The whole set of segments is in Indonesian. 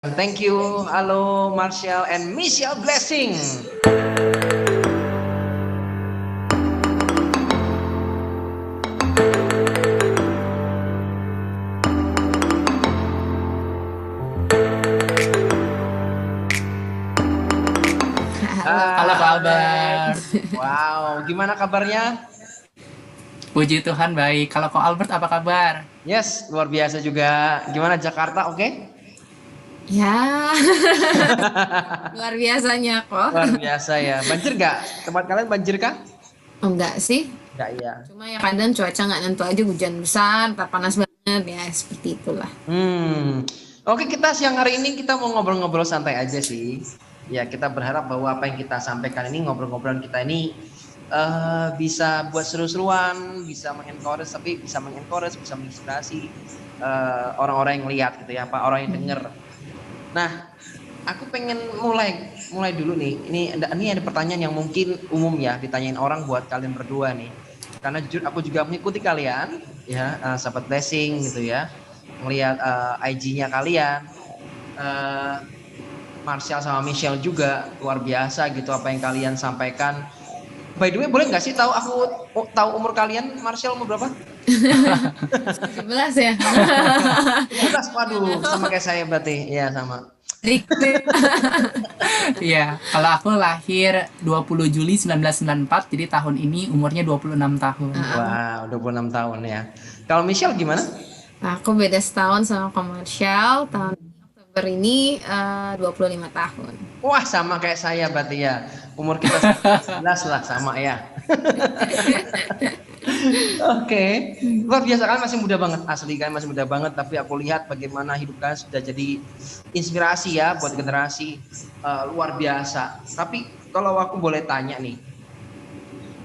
Thank you. Halo Marshall and Michelle Blessing. Halo Kak Albert. Wow, gimana kabarnya? Puji Tuhan baik. Kalau Kak Albert apa kabar? Yes, luar biasa juga. Gimana Jakarta? Oke? Ya, luar biasanya kok. Luar biasa ya. Banjir nggak? Tempat kalian banjir kah? Enggak sih, Nggak ya. cuma ya kadang cuaca nggak nentu aja, hujan besar, tak panas banget, ya seperti itulah. Oke, kita siang hari ini kita mau ngobrol-ngobrol santai aja sih. Ya, kita berharap bahwa apa yang kita sampaikan ini, ngobrol-ngobrolan kita ini bisa buat seru-seruan, bisa mengencourage, tapi bisa mengencourage, bisa menginspirasi orang-orang yang lihat gitu ya, apa orang yang denger. Nah, aku pengen mulai dulu nih. Ini ada pertanyaan yang mungkin umum ya, ditanyain orang buat kalian berdua nih. Karena jujur aku juga mengikuti kalian, ya, sahabat blessing gitu ya, melihat IG-nya kalian, Marshall sama Michelle juga luar biasa gitu apa yang kalian sampaikan. By the way, boleh nggak sih tahu tahu umur kalian? Marshall umur berapa? 11 ya. 11, waduh, sama kayak saya berarti. Iya, sama. Iya, kalau aku lahir 20 Juli 1994, jadi tahun ini umurnya 26 tahun. Wow, 26 tahun ya. Kalau Michelle gimana? Aku beda setahun sama komersial, tahun Oktober ini 25 tahun. Wah, sama kayak saya berarti ya. Umur kita 11 lah, sama ya. Oke, luar biasa, kalian masih muda banget, asli kalian masih muda banget. Tapi aku lihat bagaimana hidup kalian sudah jadi inspirasi ya buat generasi luar biasa. Tapi kalau aku boleh tanya nih,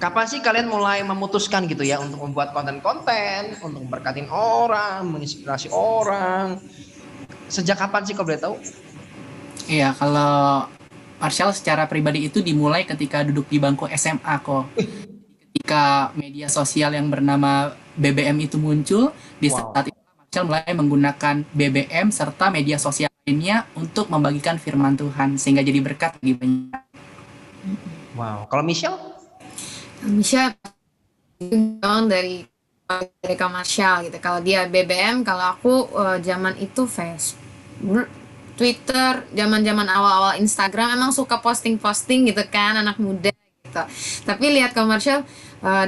kapan sih kalian mulai memutuskan gitu ya untuk membuat konten-konten, untuk memberkatin orang, menginspirasi orang? Sejak kapan sih kalau boleh tahu? Iya, kalau Marshall secara pribadi itu dimulai ketika duduk di bangku SMA kok. Ketika media sosial yang bernama BBM itu muncul, di Wow. saat itu Marshall mulai menggunakan BBM serta media sosial lainnya untuk membagikan firman Tuhan, sehingga jadi berkat bagi banyak. Wow. Kalau Michelle? Misha dari komersial gitu. Kalau dia BBM, kalau aku zaman itu Facebook, Twitter, zaman-zaman awal-awal Instagram emang suka posting-posting gitu kan, anak muda gitu. Tapi lihat komersial,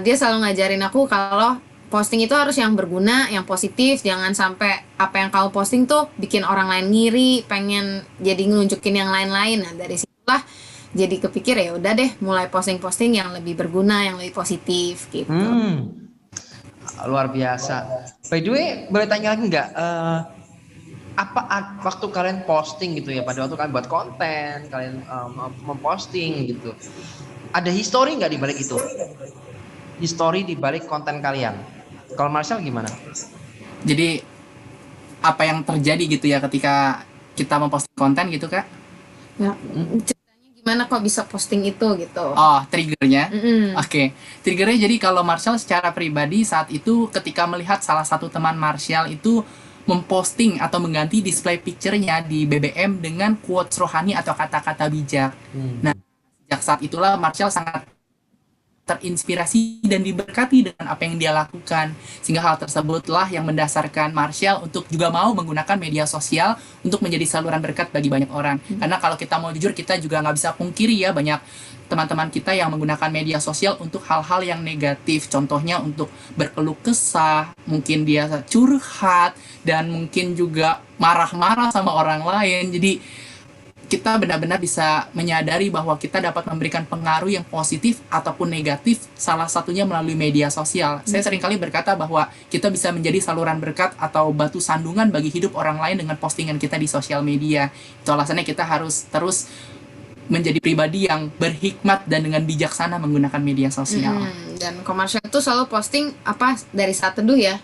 dia selalu ngajarin aku kalau posting itu harus yang berguna, yang positif, jangan sampai apa yang kamu posting tuh bikin orang lain ngiri, pengen jadi nunjukin yang lain-lain. Nah, dari situlah jadi kepikir ya udah deh mulai posting-posting yang lebih berguna, yang lebih positif gitu. Luar biasa. By the way, boleh tanya lagi nggak? Waktu kalian posting gitu ya, pada waktu kalian buat konten, kalian memposting gitu, ada history nggak di balik itu? History di balik konten kalian? Kalau Marshall gimana? Jadi apa yang terjadi gitu ya ketika kita memposting konten gitu Kak? Ya, ceritanya gimana kok bisa posting itu gitu? Oh, triggernya. Mm-mm. Oke, triggernya jadi kalau Marshall secara pribadi saat itu ketika melihat salah satu teman Marshall itu memposting atau mengganti display picture-nya di BBM dengan quotes rohani atau kata-kata bijak. Nah, sejak saat itulah Marshall sangat terinspirasi dan diberkati dengan apa yang dia lakukan. Sehingga hal tersebutlah yang mendasarkan Marshall untuk juga mau menggunakan media sosial untuk menjadi saluran berkat bagi banyak orang. Karena kalau kita mau jujur, kita juga nggak bisa pungkiri ya, banyak teman-teman kita yang menggunakan media sosial untuk hal-hal yang negatif. Contohnya untuk berkeluh kesah, mungkin dia curhat, dan mungkin juga marah-marah sama orang lain. Jadi kita benar-benar bisa menyadari bahwa kita dapat memberikan pengaruh yang positif ataupun negatif, salah satunya melalui media sosial. Saya seringkali berkata bahwa kita bisa menjadi saluran berkat atau batu sandungan bagi hidup orang lain dengan postingan kita di sosial media. Itu alasannya kita harus terus menjadi pribadi yang berhikmat dan dengan bijaksana menggunakan media sosial. Dan komersial itu selalu posting apa dari saat teduh ya.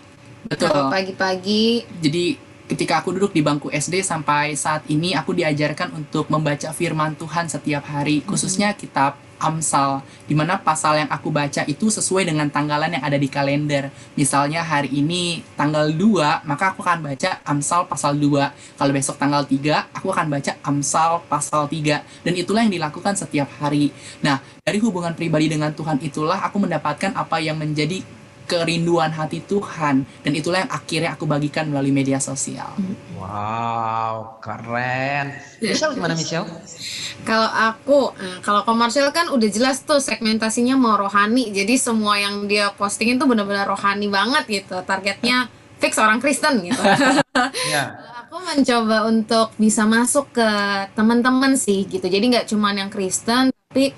Betul. Kalau pagi-pagi. Jadi ketika aku duduk di bangku SD sampai saat ini, aku diajarkan untuk membaca firman Tuhan setiap hari, khususnya kitab Amsal, di mana pasal yang aku baca itu sesuai dengan tanggalan yang ada di kalender. Misalnya hari ini tanggal 2, maka aku akan baca Amsal pasal 2. Kalau besok tanggal 3, aku akan baca Amsal pasal 3. Dan itulah yang dilakukan setiap hari. Nah, dari hubungan pribadi dengan Tuhan itulah aku mendapatkan apa yang menjadi kerinduan hati Tuhan, dan itulah yang akhirnya aku bagikan melalui media sosial. Wow, keren. Michelle gimana Michelle? Kalau aku, kalau komersial kan udah jelas tuh segmentasinya mau rohani. Jadi semua yang dia postingin tuh benar-benar rohani banget gitu. Targetnya fix orang Kristen gitu. Ya. Aku mencoba untuk bisa masuk ke teman-teman sih gitu. Jadi nggak cuma yang Kristen, tapi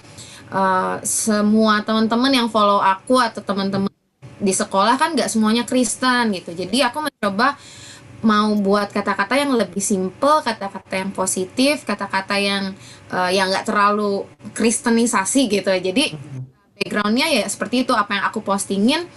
semua teman-teman yang follow aku atau teman-teman di sekolah kan nggak semuanya Kristen gitu. Jadi aku mencoba mau buat kata-kata yang lebih simple, kata-kata yang positif, kata-kata yang nggak terlalu kristenisasi gitu. Jadi backgroundnya ya seperti itu, apa yang aku postingin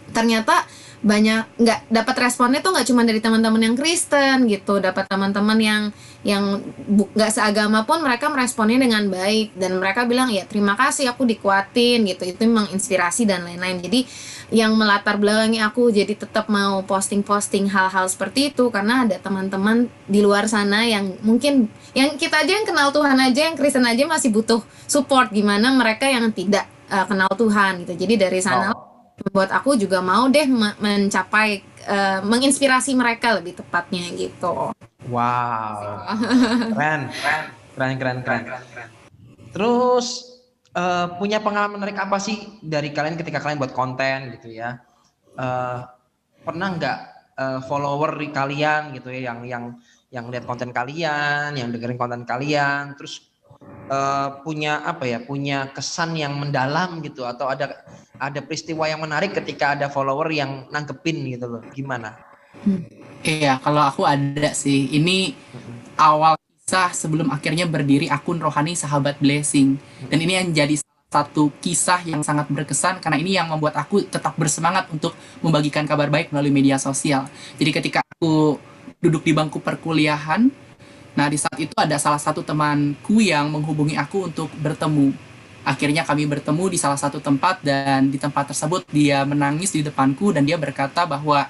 ternyata banyak nggak dapat responnya tuh nggak cuma dari teman-teman yang Kristen gitu, dapat teman-teman yang nggak seagama pun mereka meresponnya dengan baik, dan mereka bilang ya terima kasih aku dikuatin gitu, itu memang inspirasi dan lain-lain. Jadi yang melatar belakangi aku jadi tetap mau posting-posting hal-hal seperti itu karena ada teman-teman di luar sana yang mungkin yang kita aja yang kenal Tuhan aja, yang Kristen aja masih butuh support, gimana mereka yang tidak kenal Tuhan gitu. Jadi dari sana membuat aku juga mau deh mencapai menginspirasi mereka lebih tepatnya gitu. Wow, keren. Terus punya pengalaman menarik apa sih dari kalian ketika kalian buat konten gitu ya? Pernah nggak follower kalian gitu ya yang lihat konten kalian, yang dengerin konten kalian, terus punya apa ya, punya kesan yang mendalam gitu, atau ada peristiwa yang menarik ketika ada follower yang nanggepin gitu loh, gimana? Iya, kalau aku ada sih. Ini awal kisah sebelum akhirnya berdiri akun rohani Sahabat Blessing. Dan ini yang jadi salah satu kisah yang sangat berkesan karena ini yang membuat aku tetap bersemangat untuk membagikan kabar baik melalui media sosial. Jadi ketika aku duduk di bangku perkuliahan, nah di saat itu ada salah satu temanku yang menghubungi aku untuk bertemu. Akhirnya kami bertemu di salah satu tempat, dan di tempat tersebut dia menangis di depanku dan dia berkata bahwa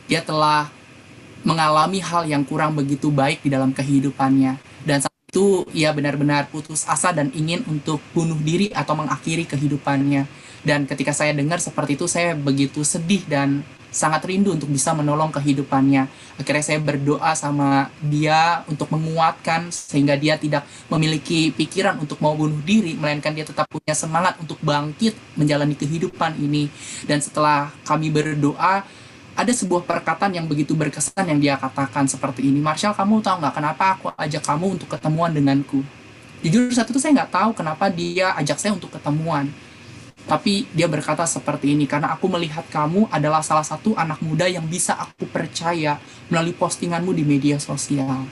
dia telah mengalami hal yang kurang begitu baik di dalam kehidupannya, dan saat itu ia benar-benar putus asa dan ingin untuk bunuh diri atau mengakhiri kehidupannya. Dan ketika saya dengar seperti itu, saya begitu sedih dan sangat rindu untuk bisa menolong kehidupannya. Akhirnya saya berdoa sama dia untuk menguatkan sehingga dia tidak memiliki pikiran untuk mau bunuh diri, melainkan dia tetap punya semangat untuk bangkit menjalani kehidupan ini. Dan setelah kami berdoa, ada sebuah perkataan yang begitu berkesan yang dia katakan seperti ini, Marshall, kamu tahu nggak kenapa aku ajak kamu untuk ketemuan denganku? Jujur saat itu saya nggak tahu kenapa dia ajak saya untuk ketemuan. Tapi dia berkata seperti ini, karena aku melihat kamu adalah salah satu anak muda yang bisa aku percaya melalui postinganmu di media sosial.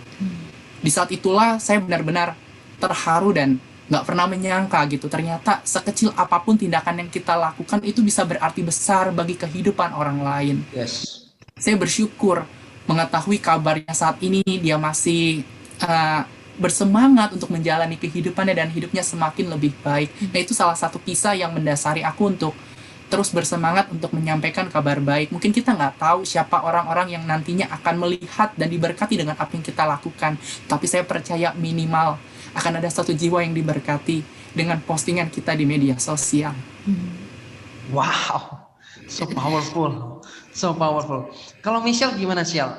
Di saat itulah saya benar-benar terharu dan nggak pernah menyangka gitu, ternyata sekecil apapun tindakan yang kita lakukan itu bisa berarti besar bagi kehidupan orang lain. Yes. Saya bersyukur mengetahui kabarnya saat ini dia masih bersemangat untuk menjalani kehidupannya dan hidupnya semakin lebih baik. Nah, itu salah satu kisah yang mendasari aku untuk terus bersemangat untuk menyampaikan kabar baik. Mungkin kita nggak tahu siapa orang-orang yang nantinya akan melihat dan diberkati dengan apa yang kita lakukan, tapi saya percaya minimal akan ada satu jiwa yang diberkati dengan postingan kita di media sosial. Wow, so powerful. Kalau Michelle gimana, Michelle?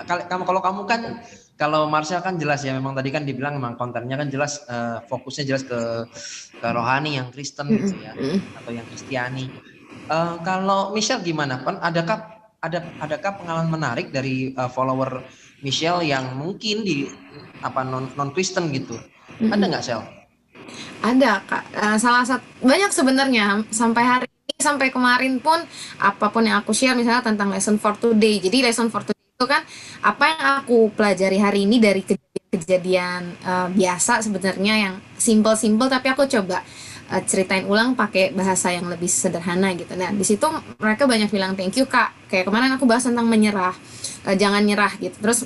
Kalau kamu kan, kalau Marshall kan jelas ya, memang tadi kan dibilang memang kontennya kan jelas, fokusnya jelas ke rohani yang Kristen gitu ya, atau yang Kristiani. Kalau Michelle gimana? Adakah pengalaman menarik dari follower Michelle yang mungkin di non Kristen gitu? Ada nggak, Shell? Ada Kak, salah satu banyak sebenarnya sampai hari ini, sampai kemarin pun apapun yang aku share misalnya tentang lesson for today. Jadi lesson for today itu kan apa yang aku pelajari hari ini dari kejadian biasa sebenarnya yang simple-simple, tapi aku coba ceritain ulang pakai bahasa yang lebih sederhana gitu. Nah, di situ mereka banyak bilang thank you Kak. Kayak kemarin aku bahas tentang menyerah, jangan nyerah gitu. Terus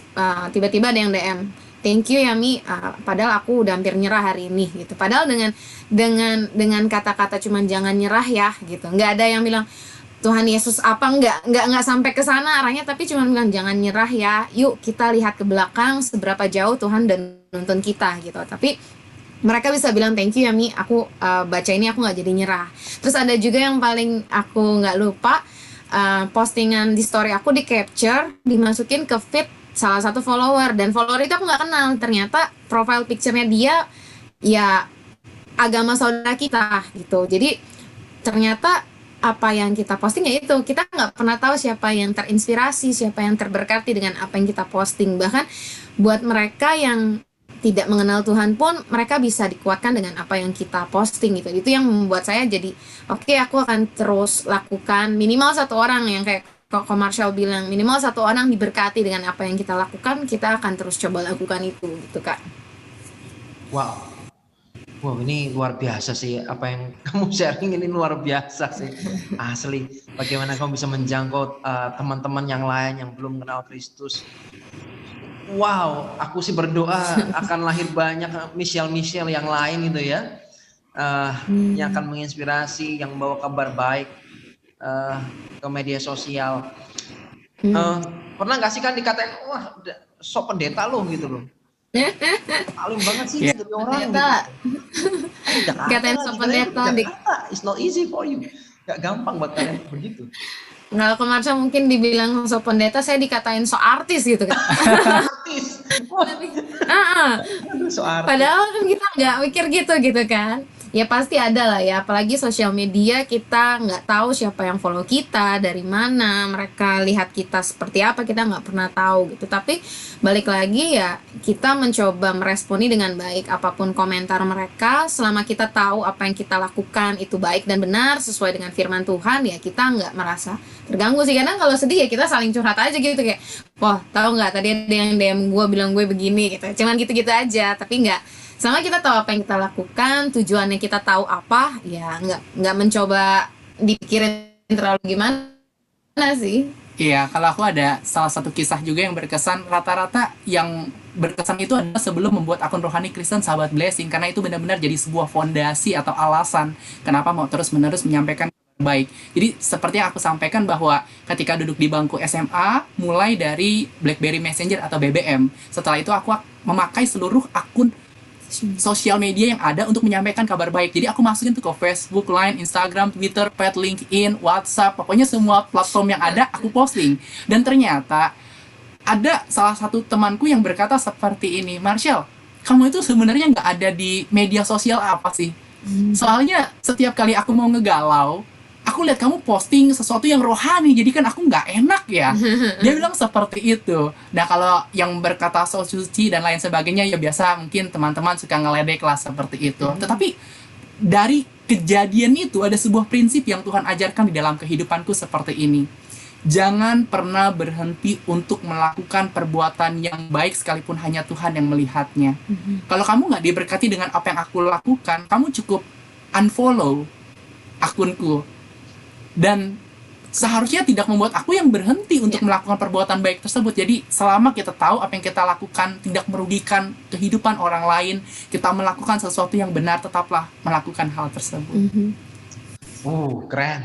tiba-tiba ada yang DM, thank you ya Mi, padahal aku udah hampir nyerah hari ini gitu. Padahal dengan kata-kata cuman jangan nyerah ya gitu. Nggak ada yang bilang Tuhan Yesus apa, nggak sampai ke sana arahnya, tapi cuma bilang jangan nyerah ya. Yuk kita lihat ke belakang seberapa jauh Tuhan dan nuntun kita gitu. Tapi mereka bisa bilang thank you ya Mi, aku baca ini aku nggak jadi nyerah. Terus ada juga yang paling aku nggak lupa, postingan di story aku di capture, dimasukin ke feed salah satu follower, dan follower itu aku nggak kenal. Ternyata profile picture-nya dia ya agama saudara kita gitu. Jadi ternyata apa yang kita posting ya itu, kita nggak pernah tahu siapa yang terinspirasi, siapa yang terberkati dengan apa yang kita posting. Bahkan buat mereka yang tidak mengenal Tuhan pun mereka bisa dikuatkan dengan apa yang kita posting gitu. Itu yang membuat saya jadi oke, aku akan terus lakukan. Minimal satu orang, yang kayak Koko Marshall bilang, minimal satu orang diberkati dengan apa yang kita lakukan, kita akan terus coba lakukan itu gitu Kak. Wow. Wow, ini luar biasa sih, apa yang kamu sharing ini luar biasa sih, asli. Bagaimana kamu bisa menjangkau teman-teman yang lain yang belum kenal Kristus. Wow, aku sih berdoa akan lahir banyak Michelle yang lain gitu ya, yang akan menginspirasi, yang membawa kabar baik ke media sosial. Pernah nggak sih kan dikatain, wah sok pendeta lo gitu loh. Paling banget sih jadi orang Pendeta. gitu. Katain sok pendeta. It's not easy for you. Gak gampang buat kalian begitu. Kalau kemarin mungkin dibilang sok pendeta, saya dikatain sok artis gitu kan. Artis. So artis. Padahal kan kita nggak mikir gitu kan. Ya pasti ada lah ya, apalagi sosial media, kita nggak tahu siapa yang follow kita, dari mana mereka lihat kita seperti apa, kita nggak pernah tahu gitu. Tapi balik lagi ya, kita mencoba meresponi dengan baik apapun komentar mereka, selama kita tahu apa yang kita lakukan itu baik dan benar sesuai dengan firman Tuhan, ya kita nggak merasa terganggu sih. Kadang kalau sedih ya kita saling curhat aja gitu, kayak wah tahu nggak tadi ada yang DM gue bilang gue begini gitu, cuman gitu-gitu aja. Tapi nggak, sama kita tahu apa yang kita lakukan, tujuannya kita tahu apa, ya nggak mencoba dipikirin terlalu gimana sih. Iya, kalau aku ada salah satu kisah juga yang berkesan. Rata-rata yang berkesan itu adalah sebelum membuat akun rohani Kristen Sahabat Blessing, karena itu benar-benar jadi sebuah fondasi atau alasan kenapa mau terus-menerus menyampaikan baik. Jadi seperti yang aku sampaikan bahwa ketika duduk di bangku SMA, mulai dari BlackBerry Messenger atau BBM, setelah itu aku memakai seluruh akun sosial media yang ada untuk menyampaikan kabar baik. Jadi aku masukin tuh ke Facebook, Line, Instagram, Twitter, Pet, LinkedIn, WhatsApp, pokoknya semua platform yang ada aku posting. Dan ternyata ada salah satu temanku yang berkata seperti ini, Marshall, kamu itu sebenarnya nggak ada di media sosial apa sih? Soalnya setiap kali aku mau ngegalau, aku lihat kamu posting sesuatu yang rohani, jadi kan aku nggak enak ya. Dia bilang seperti itu. Nah kalau yang berkata so suci dan lain sebagainya, ya biasa mungkin teman-teman suka ngeledek lah seperti itu. Tetapi dari kejadian itu ada sebuah prinsip yang Tuhan ajarkan di dalam kehidupanku seperti ini. Jangan pernah berhenti untuk melakukan perbuatan yang baik sekalipun hanya Tuhan yang melihatnya. Kalau kamu nggak diberkati dengan apa yang aku lakukan, kamu cukup unfollow akunku. Dan seharusnya tidak membuat aku yang berhenti untuk melakukan perbuatan baik tersebut. Jadi selama kita tahu apa yang kita lakukan tidak merugikan kehidupan orang lain, kita melakukan sesuatu yang benar, tetaplah melakukan hal tersebut. Keren.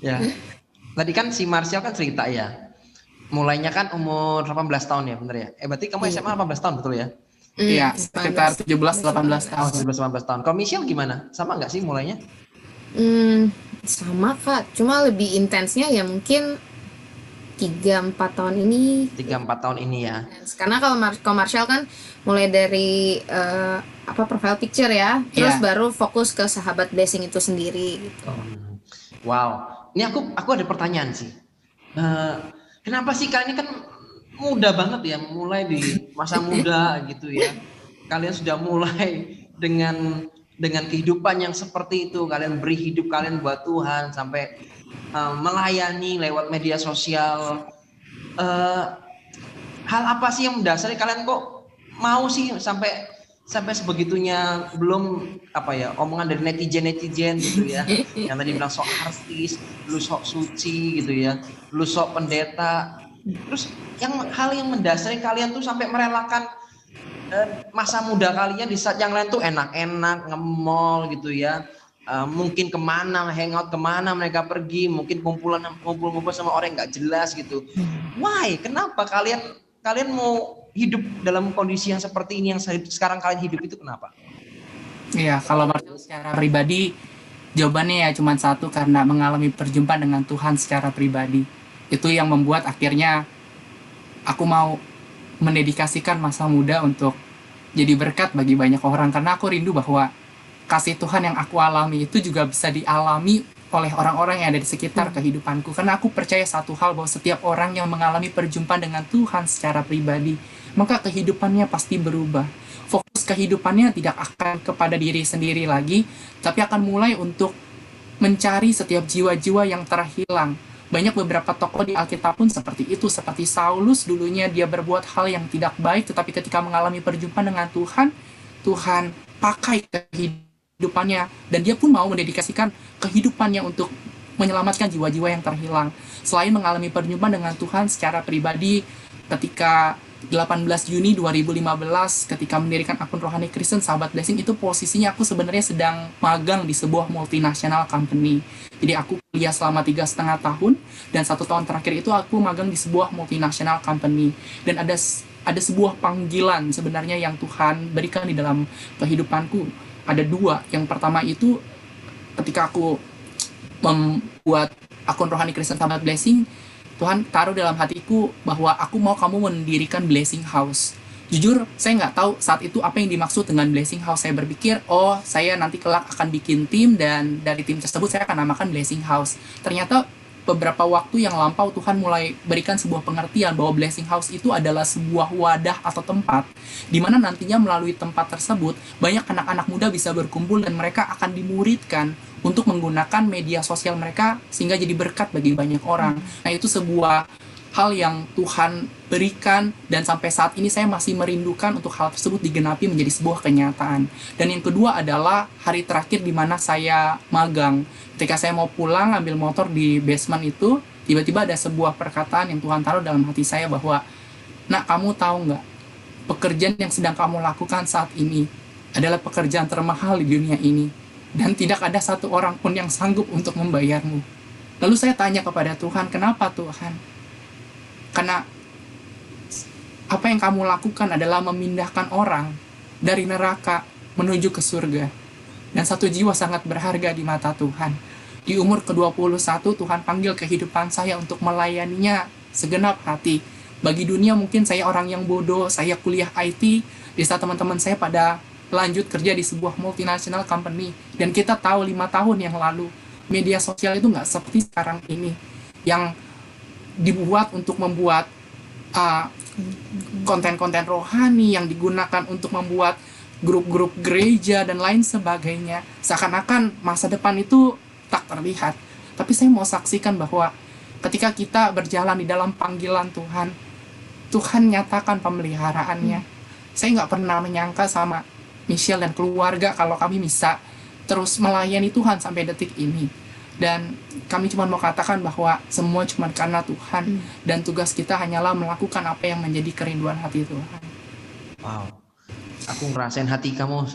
Ya. Tadi kan si Marshall kan cerita ya. Mulainya kan umur 18 tahun ya, bener ya? Berarti kamu SMA 18 tahun betul ya? Iya, sekitar 17-18 tahun. 17-18 tahun. Kalau Michelle gimana? Sama nggak sih mulainya? Sama Kak, cuma lebih intensnya ya mungkin 3-4 tahun ini. 3-4 tahun ini ya. Karena kalau Marshall kan mulai dari profile picture ya, terus baru fokus ke Sahabat Blessing itu sendiri gitu. Wow, ini aku ada pertanyaan sih. Kenapa sih kalian ini kan muda banget ya, mulai di masa muda gitu ya. Kalian sudah mulai dengan kehidupan yang seperti itu, kalian beri hidup kalian buat Tuhan sampai melayani lewat media sosial. Hal apa sih yang mendasari kalian kok mau sih sampai sebegitunya? Belum omongan dari netizen gitu ya, yang tadi bilang sok artis, lu sok suci gitu ya, lu sok pendeta. Terus hal yang mendasari kalian tuh sampai merelakan masa muda kalian di saat yang lain tuh enak-enak nge-mall gitu ya. Mungkin kemana, hangout kemana mereka pergi, mungkin ngumpul-ngumpul sama orang yang nggak jelas gitu. Why? Kenapa kalian mau hidup dalam kondisi yang seperti ini yang sekarang kalian hidup itu kenapa? Iya, kalau Marcel secara pribadi jawabannya ya cuma satu, karena mengalami perjumpaan dengan Tuhan secara pribadi. Itu yang membuat akhirnya aku mau mendedikasikan masa muda untuk jadi berkat bagi banyak orang, karena aku rindu bahwa kasih Tuhan yang aku alami itu juga bisa dialami oleh orang-orang yang ada di sekitar kehidupanku. Karena aku percaya satu hal, bahwa setiap orang yang mengalami perjumpaan dengan Tuhan secara pribadi, maka kehidupannya pasti berubah. Fokus kehidupannya tidak akan kepada diri sendiri lagi, tapi akan mulai untuk mencari setiap jiwa-jiwa yang terhilang. Banyak beberapa tokoh di Alkitab pun seperti itu, seperti Saulus dulunya dia berbuat hal yang tidak baik, tetapi ketika mengalami perjumpaan dengan Tuhan, Tuhan pakai kehidupannya, dan dia pun mau mendedikasikan kehidupannya untuk menyelamatkan jiwa-jiwa yang terhilang. Selain mengalami perjumpaan dengan Tuhan secara pribadi, ketika 18 Juni 2015 ketika mendirikan akun Rohani Kristen Sahabat Blessing, itu posisinya aku sebenarnya sedang magang di sebuah multinational company. Jadi aku kuliah selama 3,5 tahun, dan 1 tahun terakhir itu aku magang di sebuah multinational company. Dan ada sebuah panggilan sebenarnya yang Tuhan berikan di dalam kehidupanku. Ada 2. Yang pertama itu ketika aku membuat akun Rohani Kristen Sahabat Blessing, Tuhan taruh dalam hatiku bahwa aku mau kamu mendirikan Blessing House. Jujur, saya nggak tahu saat itu apa yang dimaksud dengan Blessing House. Saya berpikir, oh saya nanti kelak akan bikin tim, dan dari tim tersebut saya akan namakan Blessing House. Ternyata beberapa waktu yang lampau Tuhan mulai berikan sebuah pengertian bahwa Blessing House itu adalah sebuah wadah atau tempat di mana nantinya melalui tempat tersebut banyak anak-anak muda bisa berkumpul, dan mereka akan dimuridkan untuk menggunakan media sosial mereka sehingga jadi berkat bagi banyak orang. Nah, itu sebuah hal yang Tuhan berikan, dan sampai saat ini saya masih merindukan untuk hal tersebut digenapi menjadi sebuah kenyataan. Dan yang kedua adalah hari terakhir di mana saya magang. Ketika saya mau pulang ambil motor di basement itu, tiba-tiba ada sebuah perkataan yang Tuhan taruh dalam hati saya bahwa, "Nak, kamu tahu nggak, pekerjaan yang sedang kamu lakukan saat ini adalah pekerjaan termahal di dunia ini, dan tidak ada satu orang pun yang sanggup untuk membayarmu." Lalu saya tanya kepada Tuhan, kenapa Tuhan? Karena apa yang kamu lakukan adalah memindahkan orang dari neraka menuju ke surga. Dan satu jiwa sangat berharga di mata Tuhan. Di umur ke-21, Tuhan panggil kehidupan saya untuk melayaninya segenap hati. Bagi dunia mungkin saya orang yang bodoh, saya kuliah IT, di saat teman-teman saya pada lanjut kerja di sebuah multinational company. Dan kita tahu 5 tahun yang lalu, media sosial itu nggak seperti sekarang ini, yang dibuat untuk membuat konten-konten rohani, yang digunakan untuk membuat grup-grup gereja dan lain sebagainya. Seakan-akan masa depan itu tak terlihat. Tapi saya mau saksikan bahwa ketika kita berjalan di dalam panggilan Tuhan, Tuhan nyatakan pemeliharaannya. Saya nggak pernah menyangka sama Michelle dan keluarga kalau kami bisa terus melayani Tuhan sampai detik ini. Dan kami cuma mau katakan bahwa semua cuma karena Tuhan, dan tugas kita hanyalah melakukan apa yang menjadi kerinduan hati Tuhan. Wow, aku ngerasain hati kamu.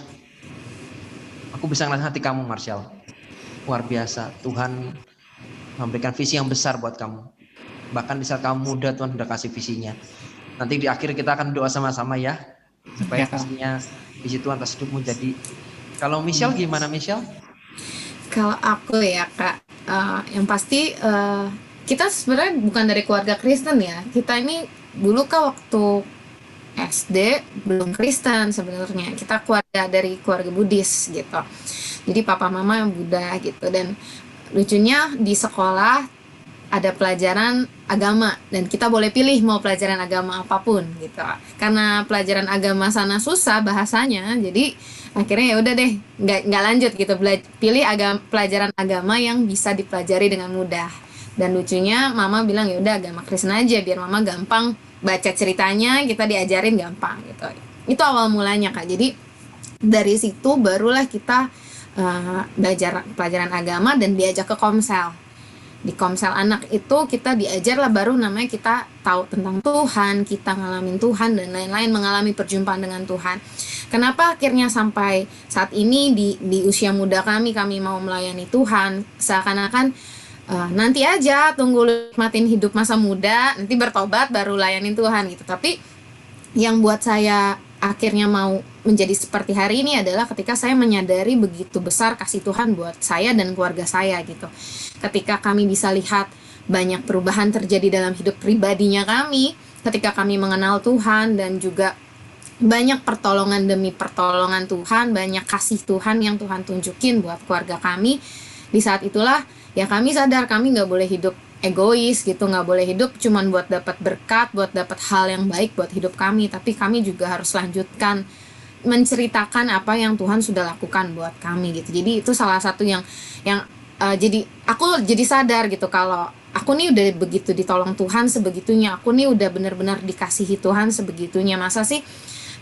Aku bisa ngerasain hati kamu, Marshall. Luar biasa, Tuhan memberikan visi yang besar buat kamu. Bahkan di saat kamu muda, Tuhan sudah kasih visinya. Nanti di akhir kita akan doa sama-sama ya, supaya visi Tuhan atas hidupmu jadi. Kalau Michelle gimana, Michelle? Kalau aku ya Kak, yang pasti kita sebenarnya bukan dari keluarga Kristen ya. Kita ini dulu Kak waktu SD belum Kristen sebenarnya. Kita dari keluarga Buddhis gitu. Jadi papa mama yang Buddha gitu. Dan lucunya di sekolah ada pelajaran agama, dan kita boleh pilih mau pelajaran agama apapun gitu. Karena pelajaran agama sana susah bahasanya, jadi akhirnya ya udah deh nggak lanjut gitu, pilih pelajaran agama yang bisa dipelajari dengan mudah. Dan lucunya mama bilang ya udah agama Kristen aja biar mama gampang baca ceritanya, kita diajarin gampang gitu. Itu awal mulanya Kak. Jadi dari situ barulah kita belajar pelajaran agama dan diajak ke Komsel. di Komsel Anak itu kita diajar lah, baru namanya kita tahu tentang Tuhan, kita ngalamin Tuhan dan lain-lain, mengalami perjumpaan dengan Tuhan. Kenapa akhirnya sampai saat ini di usia muda kami mau melayani Tuhan, seakan-akan nanti aja tunggu nikmatin hidup masa muda, nanti bertobat baru layanin Tuhan gitu. Tapi yang buat saya akhirnya mau menjadi seperti hari ini adalah ketika saya menyadari begitu besar kasih Tuhan buat saya dan keluarga saya gitu. Ketika kami bisa lihat banyak perubahan terjadi dalam hidup pribadinya kami, ketika kami mengenal Tuhan, dan juga banyak pertolongan demi pertolongan Tuhan, banyak kasih Tuhan yang Tuhan tunjukin buat keluarga kami. Di saat itulah ya kami sadar kami nggak boleh hidup egois gitu, nggak boleh hidup cuman buat dapat berkat, buat dapat hal yang baik buat hidup kami, tapi kami juga harus lanjutkan menceritakan apa yang Tuhan sudah lakukan buat kami gitu. Jadi itu salah satu yang jadi aku jadi sadar gitu, kalau aku nih udah begitu ditolong Tuhan sebegitunya, aku nih udah benar-benar dikasihi Tuhan sebegitunya. Masa sih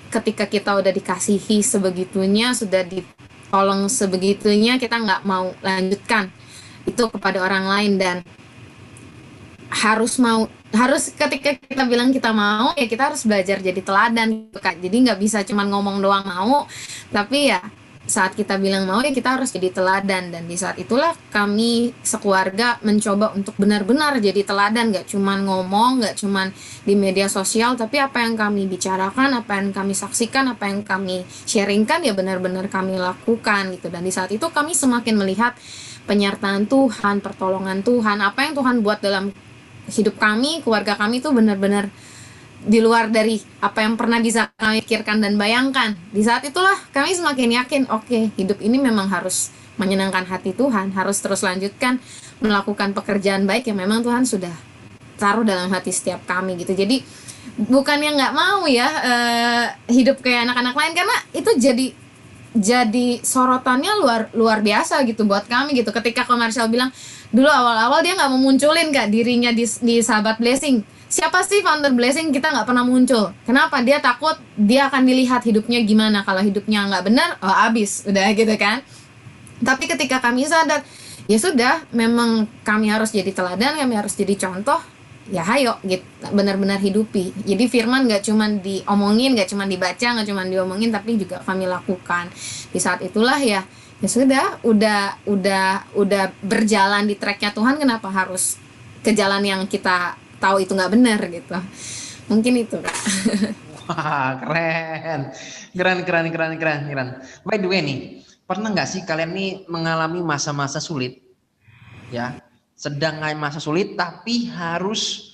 ketika kita udah dikasihi sebegitunya, sudah ditolong sebegitunya, kita nggak mau lanjutkan itu kepada orang lain. Dan harus ketika kita bilang kita mau, ya kita harus belajar jadi teladan gitu Kak. Jadi nggak bisa cuman ngomong doang mau, tapi ya saat kita bilang mau ya kita harus jadi teladan. Dan di saat itulah kami sekeluarga mencoba untuk benar-benar jadi teladan, nggak cuman ngomong, nggak cuman di media sosial, tapi apa yang kami bicarakan, apa yang kami saksikan, apa yang kami sharingkan ya benar-benar kami lakukan gitu. Dan di saat itu kami semakin melihat penyertaan Tuhan, pertolongan Tuhan, apa yang Tuhan buat dalam hidup kami, keluarga kami itu benar-benar di luar dari apa yang pernah bisa kami pikirkan dan bayangkan. Di saat itulah kami semakin yakin, oke, hidup ini memang harus menyenangkan hati Tuhan, harus terus lanjutkan melakukan pekerjaan baik yang memang Tuhan sudah taruh dalam hati setiap kami gitu. Jadi bukannya nggak mau ya hidup kayak anak-anak lain, karena itu jadi sorotannya luar biasa gitu buat kami gitu. Ketika Komersial bilang dulu awal-awal dia nggak mau munculin Kak dirinya di Sahabat Blessing. Siapa sih founder Blessing? Kita nggak pernah muncul. Kenapa? Dia takut dia akan dilihat hidupnya gimana. Kalau hidupnya nggak benar, oh abis, udah gitu kan. Tapi ketika kami sadar, ya sudah, memang kami harus jadi teladan, kami harus jadi contoh. Ya hayo, gitu, benar-benar hidupi. Jadi firman nggak cuma diomongin, nggak cuma dibaca, nggak cuma diomongin, tapi juga kami lakukan. Di saat itulah ya sudah, udah berjalan di tracknya Tuhan. Kenapa harus ke jalan yang kita tahu itu nggak benar gitu? Mungkin itu Kak. Wah, keren. By the way nih, pernah nggak sih kalian nih mengalami masa-masa sulit, ya? Sedang masa sulit tapi harus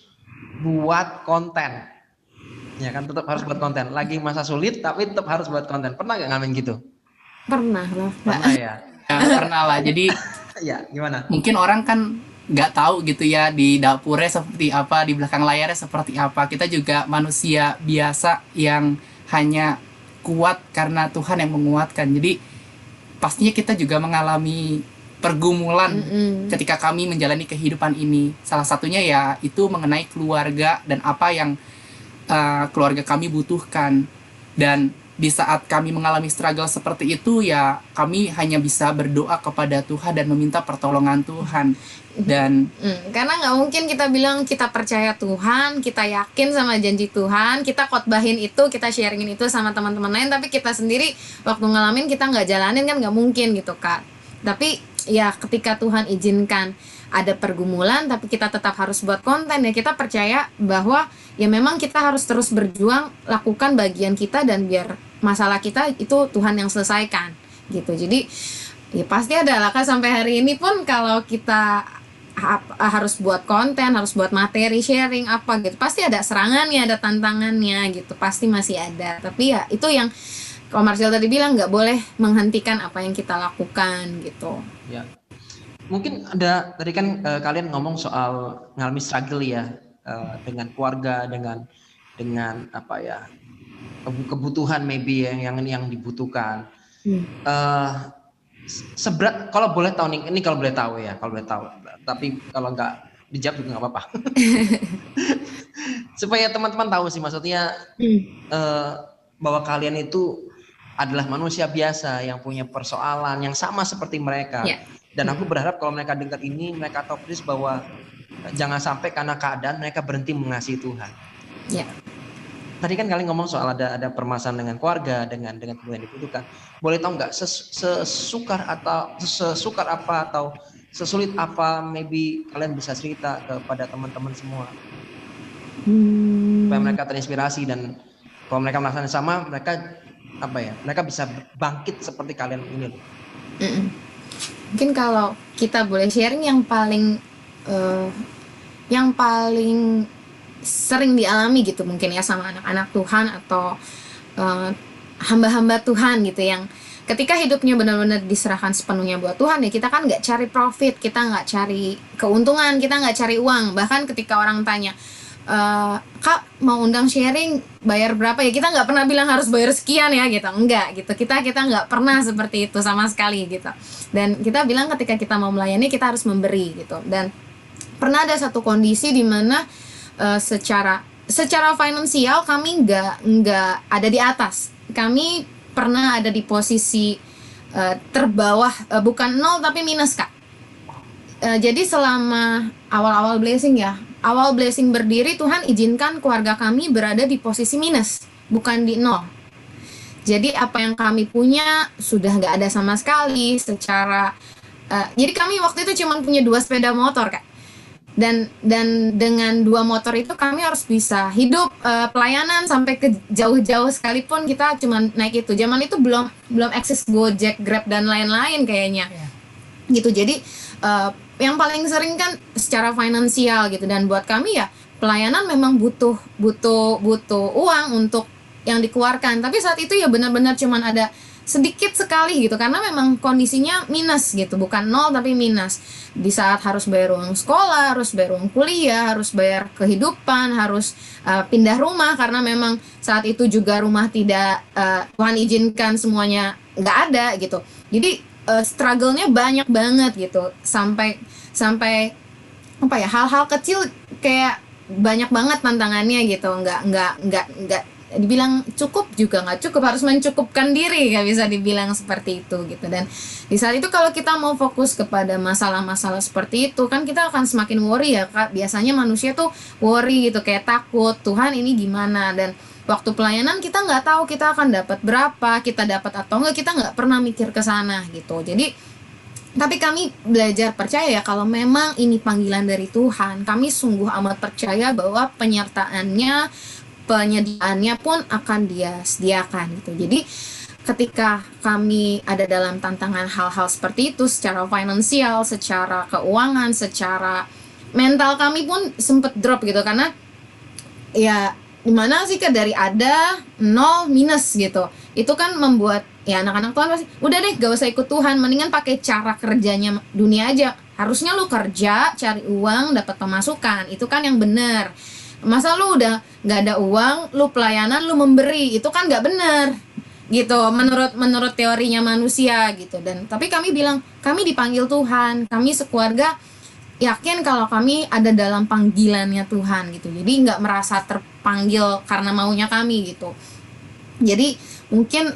buat konten, ya kan? Tetap harus buat konten. Lagi masa sulit tapi tetap harus buat konten. Pernah nggak ngalamin gitu? Pernah lah Kak. Pernah ya? Ya, pernah lah. Jadi Ya, gimana? mungkin orang kan nggak tahu gitu ya di dapurnya seperti apa, di belakang layarnya seperti apa. Kita juga manusia biasa yang hanya kuat karena Tuhan yang menguatkan. Jadi pastinya kita juga mengalami pergumulan ketika kami menjalani kehidupan ini. Salah satunya ya itu mengenai keluarga dan apa yang keluarga kami butuhkan. Dan di saat kami mengalami struggle seperti itu ya kami hanya bisa berdoa kepada Tuhan dan meminta pertolongan Tuhan. Dan karena nggak mungkin kita bilang kita percaya Tuhan, kita yakin sama janji Tuhan, kita khotbahin itu, kita sharingin itu sama teman-teman lain, tapi kita sendiri waktu ngalamin kita nggak jalanin, kan nggak mungkin gitu Kak. Tapi ya ketika Tuhan izinkan ada pergumulan tapi kita tetap harus buat konten, ya kita percaya bahwa ya memang kita harus terus berjuang, lakukan bagian kita, dan biar masalah kita itu Tuhan yang selesaikan gitu. Jadi ya pasti ada lah Kak, sampai hari ini pun kalau kita harus buat konten, harus buat materi sharing apa gitu, pasti ada serangannya, ada tantangannya gitu, pasti masih ada. Tapi ya itu yang Komersial tadi bilang, nggak boleh menghentikan apa yang kita lakukan gitu. Ya, mungkin ada tadi kan kalian ngomong soal ngalami struggle ya, dengan keluarga, dengan apa ya, kebutuhan maybe yang dibutuhkan. Seberat, kalau boleh tahu nih, ini kalau boleh tahu ya, tapi kalau nggak dijawab juga nggak apa-apa. Supaya teman-teman tahu sih, maksudnya bahwa kalian itu adalah manusia biasa yang punya persoalan yang sama seperti mereka. Dan aku berharap kalau mereka dengar ini, mereka tahu persis bahwa jangan sampai karena keadaan mereka berhenti mengasihi Tuhan. Ya. Tadi kan kalian ngomong soal ada permasalahan dengan keluarga, dengan kebutuhan yang dibutuhkan. Boleh tahu nggak sesukar apa atau sesulit apa, maybe kalian bisa cerita kepada teman-teman semua supaya mereka terinspirasi, dan kalau mereka melakukan sama, mereka bisa bangkit seperti kalian ini loh. Mungkin kalau kita boleh sharing yang paling sering dialami gitu mungkin ya sama anak-anak Tuhan atau hamba-hamba Tuhan gitu, yang ketika hidupnya benar-benar diserahkan sepenuhnya buat Tuhan ya, kita kan nggak cari profit, kita nggak cari keuntungan, kita nggak cari uang. Bahkan ketika orang tanya, Kak mau undang sharing bayar berapa ya, kita nggak pernah bilang harus bayar sekian ya gitu, enggak gitu, kita nggak pernah seperti itu sama sekali gitu. Dan kita bilang ketika kita mau melayani kita harus memberi gitu. Dan pernah ada satu kondisi di mana secara finansial kami nggak ada di atas, kami pernah ada di posisi terbawah, bukan nol tapi minus Kak. Jadi selama awal blessing berdiri, Tuhan izinkan keluarga kami berada di posisi minus, bukan di nol. Jadi apa yang kami punya sudah nggak ada sama sekali secara. Jadi kami waktu itu cuma punya 2 sepeda motor Kak. Dan dengan 2 motor itu kami harus bisa hidup pelayanan sampai ke jauh-jauh, sekalipun kita cuma naik itu. Zaman itu belum eksis Gojek, Grab dan lain-lain kayaknya. Gitu. Jadi yang paling sering kan secara finansial gitu, dan buat kami ya pelayanan memang butuh uang untuk yang dikeluarkan. Tapi saat itu ya benar-benar cuman ada sedikit sekali gitu, karena memang kondisinya minus gitu, bukan nol tapi minus. Di saat harus bayar uang sekolah, harus bayar uang kuliah, harus bayar kehidupan, harus pindah rumah karena memang saat itu juga rumah tidak Tuhan izinkan semuanya nggak ada gitu. Jadi struggle-nya banyak banget gitu, sampai apa ya, hal-hal kecil kayak banyak banget tantangannya gitu. Nggak dibilang cukup juga nggak cukup, harus mencukupkan diri, nggak bisa dibilang seperti itu gitu. Dan di saat itu kalau kita mau fokus kepada masalah-masalah seperti itu kan kita akan semakin worry ya Kak. Biasanya manusia tuh worry gitu, kayak takut Tuhan ini gimana. Dan waktu pelayanan kita nggak tahu kita akan dapat berapa, kita dapat atau enggak, kita nggak pernah mikir ke sana gitu. Jadi tapi kami belajar percaya ya, kalau memang ini panggilan dari Tuhan, kami sungguh amat percaya bahwa penyediaannya pun akan Dia sediakan gitu. Jadi ketika kami ada dalam tantangan hal-hal seperti itu, secara finansial, secara keuangan, secara mental kami pun sempet drop gitu, karena ya gimana sih Kak, dari ada nol minus gitu. Itu kan membuat ya anak-anak Tuhan pasti udah deh gak usah ikut Tuhan, mendingan pakai cara kerjanya dunia aja. Harusnya lu kerja, cari uang, dapat pemasukan, itu kan yang benar. Masa lu udah nggak ada uang, lu pelayanan, lu memberi, itu kan nggak bener gitu menurut teorinya manusia gitu. Dan tapi kami bilang kami dipanggil Tuhan, kami sekeluarga yakin kalau kami ada dalam panggilannya Tuhan gitu. Jadi nggak merasa terpanggil karena maunya kami gitu. Jadi mungkin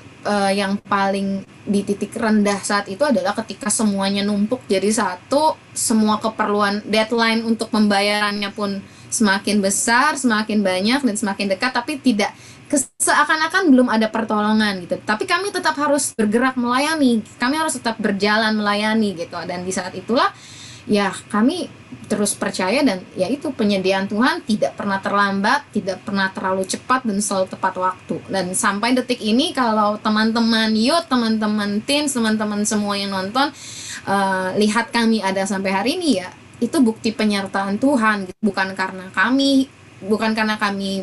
yang paling di titik rendah saat itu adalah ketika semuanya numpuk jadi satu, semua keperluan, deadline untuk pembayarannya pun semakin besar, semakin banyak dan semakin dekat, tapi tidak seakan-akan belum ada pertolongan gitu. Tapi kami tetap harus bergerak melayani, kami harus tetap berjalan melayani gitu. Dan di saat itulah ya kami terus percaya, dan yaitu penyediaan Tuhan tidak pernah terlambat, tidak pernah terlalu cepat, dan selalu tepat waktu. Dan sampai detik ini kalau teman-teman youth, teman-teman teens, teman-teman semua yang nonton lihat kami ada sampai hari ini, ya itu bukti penyertaan Tuhan, bukan karena kami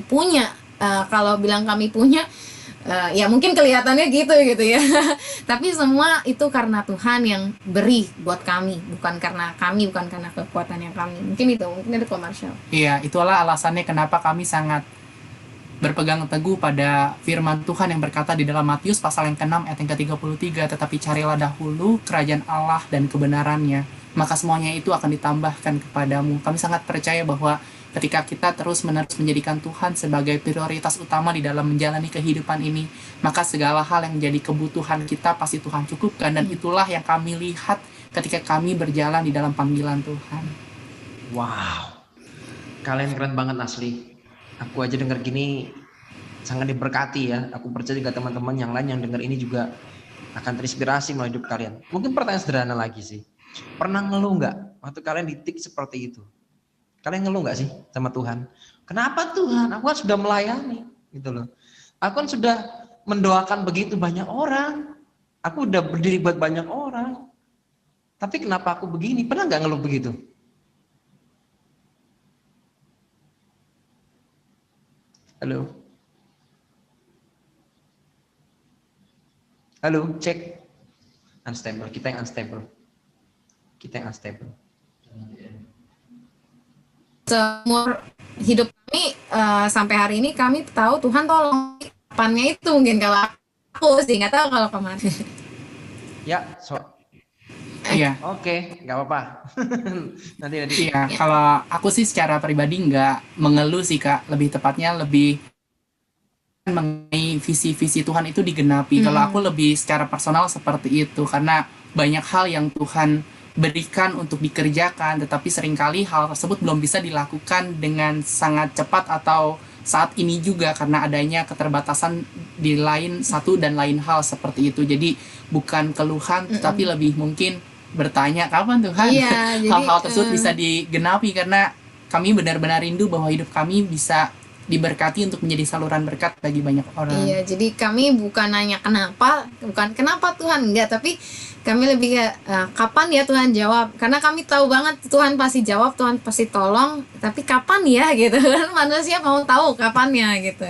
punya. Kalau bilang kami punya, ya mungkin kelihatannya gitu ya. Tapi semua itu karena Tuhan yang beri buat kami, bukan karena kekuatannya kami. Mungkin itu komersial. Iya, itulah alasannya kenapa kami sangat berpegang teguh pada firman Tuhan yang berkata di dalam Matius pasal yang ke-6 ayat yang ke-33, tetapi carilah dahulu kerajaan Allah dan kebenarannya, maka semuanya itu akan ditambahkan kepadamu. Kami sangat percaya bahwa ketika kita terus-menerus menjadikan Tuhan sebagai prioritas utama di dalam menjalani kehidupan ini, maka segala hal yang menjadi kebutuhan kita pasti Tuhan cukupkan, dan itulah yang kami lihat ketika kami berjalan di dalam panggilan Tuhan. Wow, kalian keren banget asli. Aku aja denger gini sangat diberkati ya. Aku percaya juga teman-teman yang lain yang denger ini juga akan terinspirasi melalui hidup kalian. Mungkin pertanyaan sederhana lagi sih. Pernah ngeluh nggak waktu kalian ditik seperti itu? Kalian ngeluh nggak sih sama Tuhan? Kenapa Tuhan? Aku kan sudah melayani, gitu loh. Aku kan sudah mendoakan begitu banyak orang. Aku udah berdiri buat banyak orang. Tapi kenapa aku begini? Pernah nggak ngeluh begitu? Halo? Halo, cek. Unstable, kita yang unstable. Kita yang unstable. Seumur hidup kami sampai hari ini kami tahu Tuhan tolong kapannya itu, mungkin kalau aku sih nggak tahu kalau kemarin. Ya, Iya. Oke, nggak apa-apa. nanti. Iya, kalau aku sih secara pribadi nggak mengeluh sih Kak, lebih tepatnya lebih mengenai visi-visi Tuhan itu digenapi. Kalau aku lebih secara personal seperti itu, karena banyak hal yang Tuhan berikan untuk dikerjakan, tetapi seringkali hal tersebut belum bisa dilakukan dengan sangat cepat atau saat ini juga karena adanya keterbatasan di lain satu dan lain hal seperti itu. Jadi bukan keluhan, tetapi lebih mungkin bertanya kapan Tuhan hal-hal tersebut bisa digenapi, karena kami benar-benar rindu bahwa hidup kami bisa diberkati untuk menjadi saluran berkat bagi banyak orang. Iya, jadi kami bukan nanya kenapa Tuhan, enggak, tapi kami lebih ke kapan ya Tuhan jawab, karena kami tahu banget Tuhan pasti jawab, Tuhan pasti tolong, tapi kapan ya gitu kan, manusia mau tahu kapannya gitu.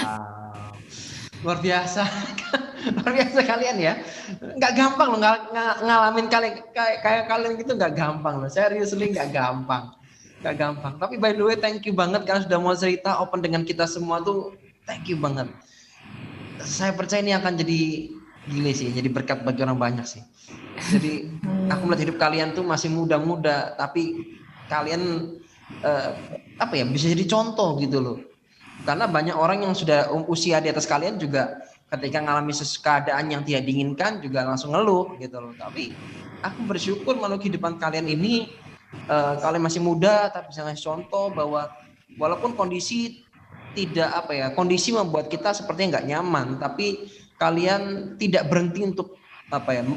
Wow, luar biasa. Luar biasa kalian ya. Nggak gampang loh ngalamin kayak kalian gitu, nggak gampang loh. Seriously nggak gampang. Nggak gampang. Tapi by the way, thank you banget kalian sudah mau cerita open dengan kita semua tuh. Thank you banget. Saya percaya ini akan jadi gile sih, jadi berkat bagi orang banyak sih. Jadi aku melihat hidup kalian tuh masih muda-muda, tapi kalian bisa jadi contoh gitu loh. Karena banyak orang yang sudah usia di atas kalian juga ketika mengalami keadaan yang tidak diinginkan juga langsung ngeluh gitu loh. Tapi aku bersyukur melalui kehidupan kalian ini, kalian masih muda tapi bisa ngasih contoh bahwa walaupun kondisi kondisi membuat kita sepertinya nggak nyaman, tapi kalian tidak berhenti untuk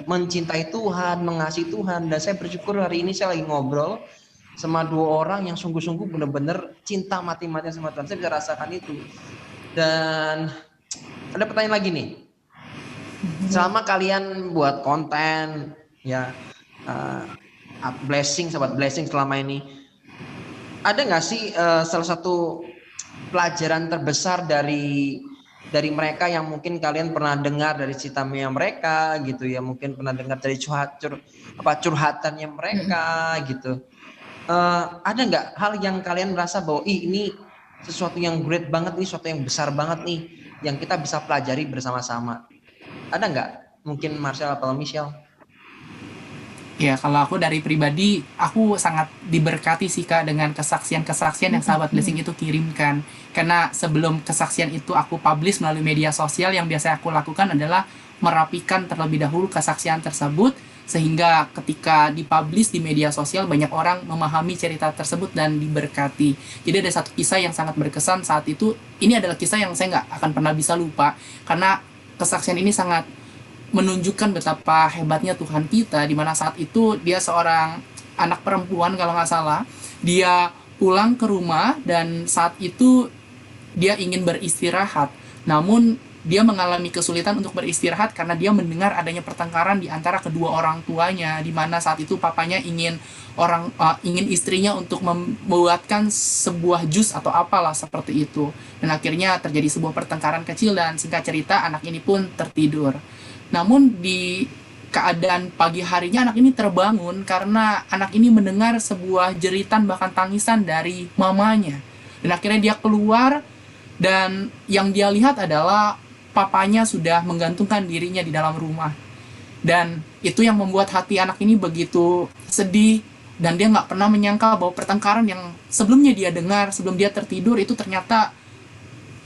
mencintai Tuhan, mengasihi Tuhan. Dan saya bersyukur hari ini saya lagi ngobrol sama dua orang yang sungguh-sungguh benar-benar cinta mati-matian sama Tuhan. Saya bisa rasakan itu. Dan ada pertanyaan lagi nih. Selama kalian buat konten ya, sahabat blessing selama ini, ada nggak sih salah satu pelajaran terbesar dari mereka yang mungkin kalian pernah dengar dari ceritanya mereka gitu ya, mungkin pernah dengar dari curhatannya mereka gitu. Ada nggak hal yang kalian merasa bahwa ini sesuatu yang great banget nih, sesuatu yang besar banget nih yang kita bisa pelajari bersama-sama? Ada nggak? Mungkin Marcel atau Michelle? Ya, kalau aku dari pribadi, aku sangat diberkati sih Kak dengan kesaksian-kesaksian yang sahabat blessing itu kirimkan. Karena sebelum kesaksian itu aku publish melalui media sosial, yang biasa aku lakukan adalah merapikan terlebih dahulu kesaksian tersebut, sehingga ketika dipublish di media sosial banyak orang memahami cerita tersebut dan diberkati. Jadi ada satu kisah yang sangat berkesan saat itu. Ini adalah kisah yang saya nggak akan pernah bisa lupa, karena kesaksian ini sangat menunjukkan betapa hebatnya Tuhan kita, di mana saat itu dia seorang anak perempuan kalau nggak salah. Dia pulang ke rumah dan saat itu dia ingin beristirahat, namun dia mengalami kesulitan untuk beristirahat karena dia mendengar adanya pertengkaran di antara kedua orang tuanya, di mana saat itu papanya ingin istrinya untuk membuatkan sebuah jus atau apalah seperti itu. Dan akhirnya terjadi sebuah pertengkaran kecil dan singkat cerita anak ini pun tertidur. Namun di keadaan pagi harinya anak ini terbangun karena anak ini mendengar sebuah jeritan bahkan tangisan dari mamanya. Dan akhirnya dia keluar dan yang dia lihat adalah papanya sudah menggantungkan dirinya di dalam rumah. Dan itu yang membuat hati anak ini begitu sedih, Dan dia nggak pernah menyangka bahwa pertengkaran yang sebelumnya dia dengar, sebelum dia tertidur, itu ternyata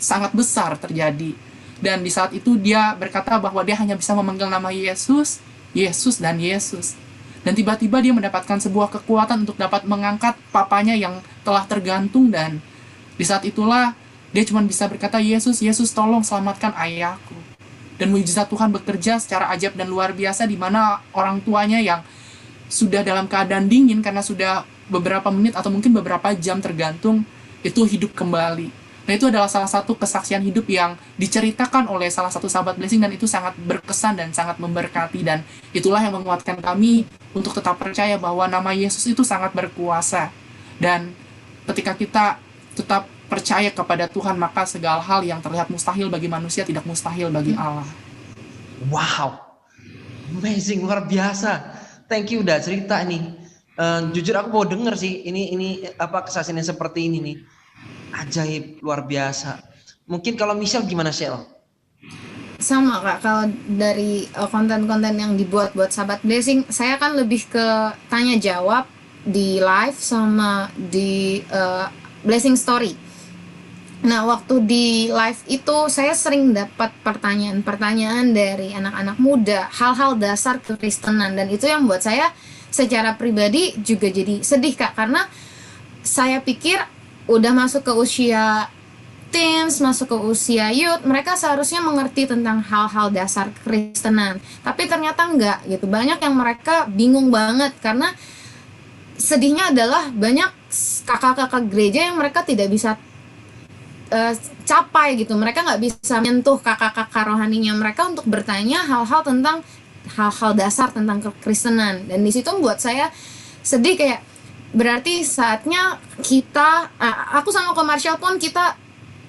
sangat besar terjadi. Dan di saat itu dia berkata bahwa dia hanya bisa memanggil nama Yesus, Yesus dan Yesus. Dan tiba-tiba dia mendapatkan sebuah kekuatan untuk dapat mengangkat papanya yang telah tergantung, dan di saat itulah dia cuma bisa berkata, Yesus, Yesus tolong selamatkan ayahku. Dan mujizat Tuhan bekerja secara ajaib dan luar biasa, di mana orang tuanya yang sudah dalam keadaan dingin karena sudah beberapa menit atau mungkin beberapa jam tergantung, itu hidup kembali. Nah, itu adalah salah satu kesaksian hidup yang diceritakan oleh salah satu sahabat blessing, dan itu sangat berkesan dan sangat memberkati, dan itulah yang menguatkan kami untuk tetap percaya bahwa nama Yesus itu sangat berkuasa. Dan ketika kita tetap percaya kepada Tuhan, maka segala hal yang terlihat mustahil bagi manusia tidak mustahil bagi Allah. Wow, amazing, luar biasa. Thank you udah cerita nih. Jujur aku mau denger sih ini apa kesaksian yang seperti ini nih. Ajaib, luar biasa. Mungkin kalau Michelle gimana, Shell? Sama Kak, kalau dari konten-konten yang dibuat buat sahabat blessing, saya kan lebih ke tanya jawab di live sama di blessing story. Nah, waktu di live itu saya sering dapat pertanyaan-pertanyaan dari anak-anak muda, hal-hal dasar kekristenan, dan itu yang buat saya secara pribadi juga jadi sedih Kak, karena saya pikir udah masuk ke usia teens, masuk ke usia youth, mereka seharusnya mengerti tentang hal-hal dasar kekristenan. Tapi ternyata enggak gitu. Banyak yang mereka bingung banget, karena sedihnya adalah banyak kakak-kakak gereja yang mereka tidak bisa capai gitu. Mereka nggak bisa menyentuh kakak-kakak rohaninya mereka untuk bertanya hal-hal tentang hal-hal dasar tentang kekristenan. Dan di situ buat saya sedih, kayak berarti saatnya kita, aku sama Marshall pun kita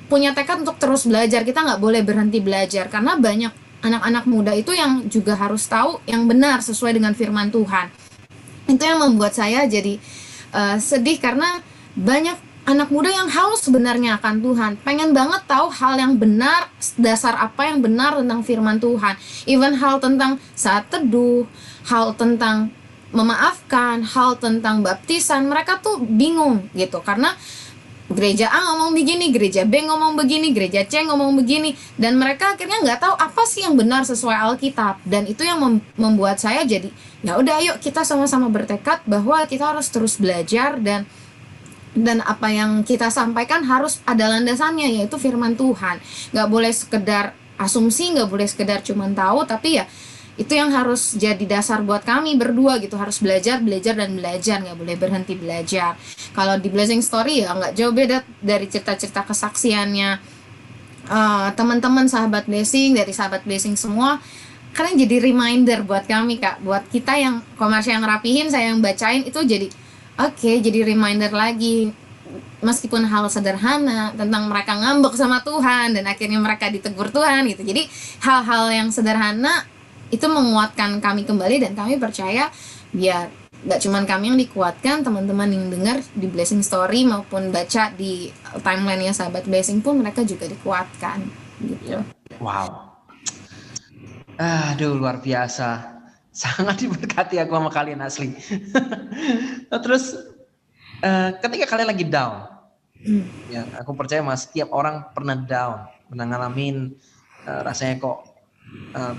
punya tekad untuk terus belajar. Kita nggak boleh berhenti belajar, karena banyak anak-anak muda itu yang juga harus tahu yang benar sesuai dengan firman Tuhan. Itu yang membuat saya jadi sedih, karena banyak anak muda yang haus sebenarnya akan Tuhan, pengen banget tahu hal yang benar, dasar apa yang benar tentang firman Tuhan. Even hal tentang saat teduh, hal tentang memaafkan, hal tentang baptisan, mereka tuh bingung gitu, karena gereja A ngomong begini, gereja B ngomong begini, gereja C ngomong begini, dan mereka akhirnya nggak tahu apa sih yang benar sesuai Alkitab. Dan itu yang membuat saya jadi, ya udah yuk kita sama-sama bertekad bahwa kita harus terus belajar, dan apa yang kita sampaikan harus ada landasannya, yaitu firman Tuhan. Nggak boleh sekedar asumsi, nggak boleh sekedar cuman tahu, tapi ya itu yang harus jadi dasar buat kami berdua gitu. Harus belajar dan belajar, nggak boleh berhenti belajar. Kalau di Blessing Story ya nggak jauh beda dari cerita-cerita kesaksiannya teman-teman sahabat blessing, dari sahabat blessing semua. Karena jadi reminder buat kami Kak, buat kita yang komersial yang rapihin, saya yang bacain, itu jadi jadi reminder lagi, meskipun hal sederhana tentang mereka ngambek sama Tuhan dan akhirnya mereka ditegur Tuhan gitu. Jadi hal-hal yang sederhana itu menguatkan kami kembali, dan kami percaya biar gak cuman kami yang dikuatkan, teman-teman yang dengar di Blessing Story maupun baca di timeline-nya sahabat Blessing pun mereka juga dikuatkan gitu. Wow. Aduh, luar biasa. Sangat diberkati aku sama kalian asli. Nah, terus ketika kalian lagi down, ya aku percaya mas, setiap orang pernah down, pernah ngalamin rasanya kok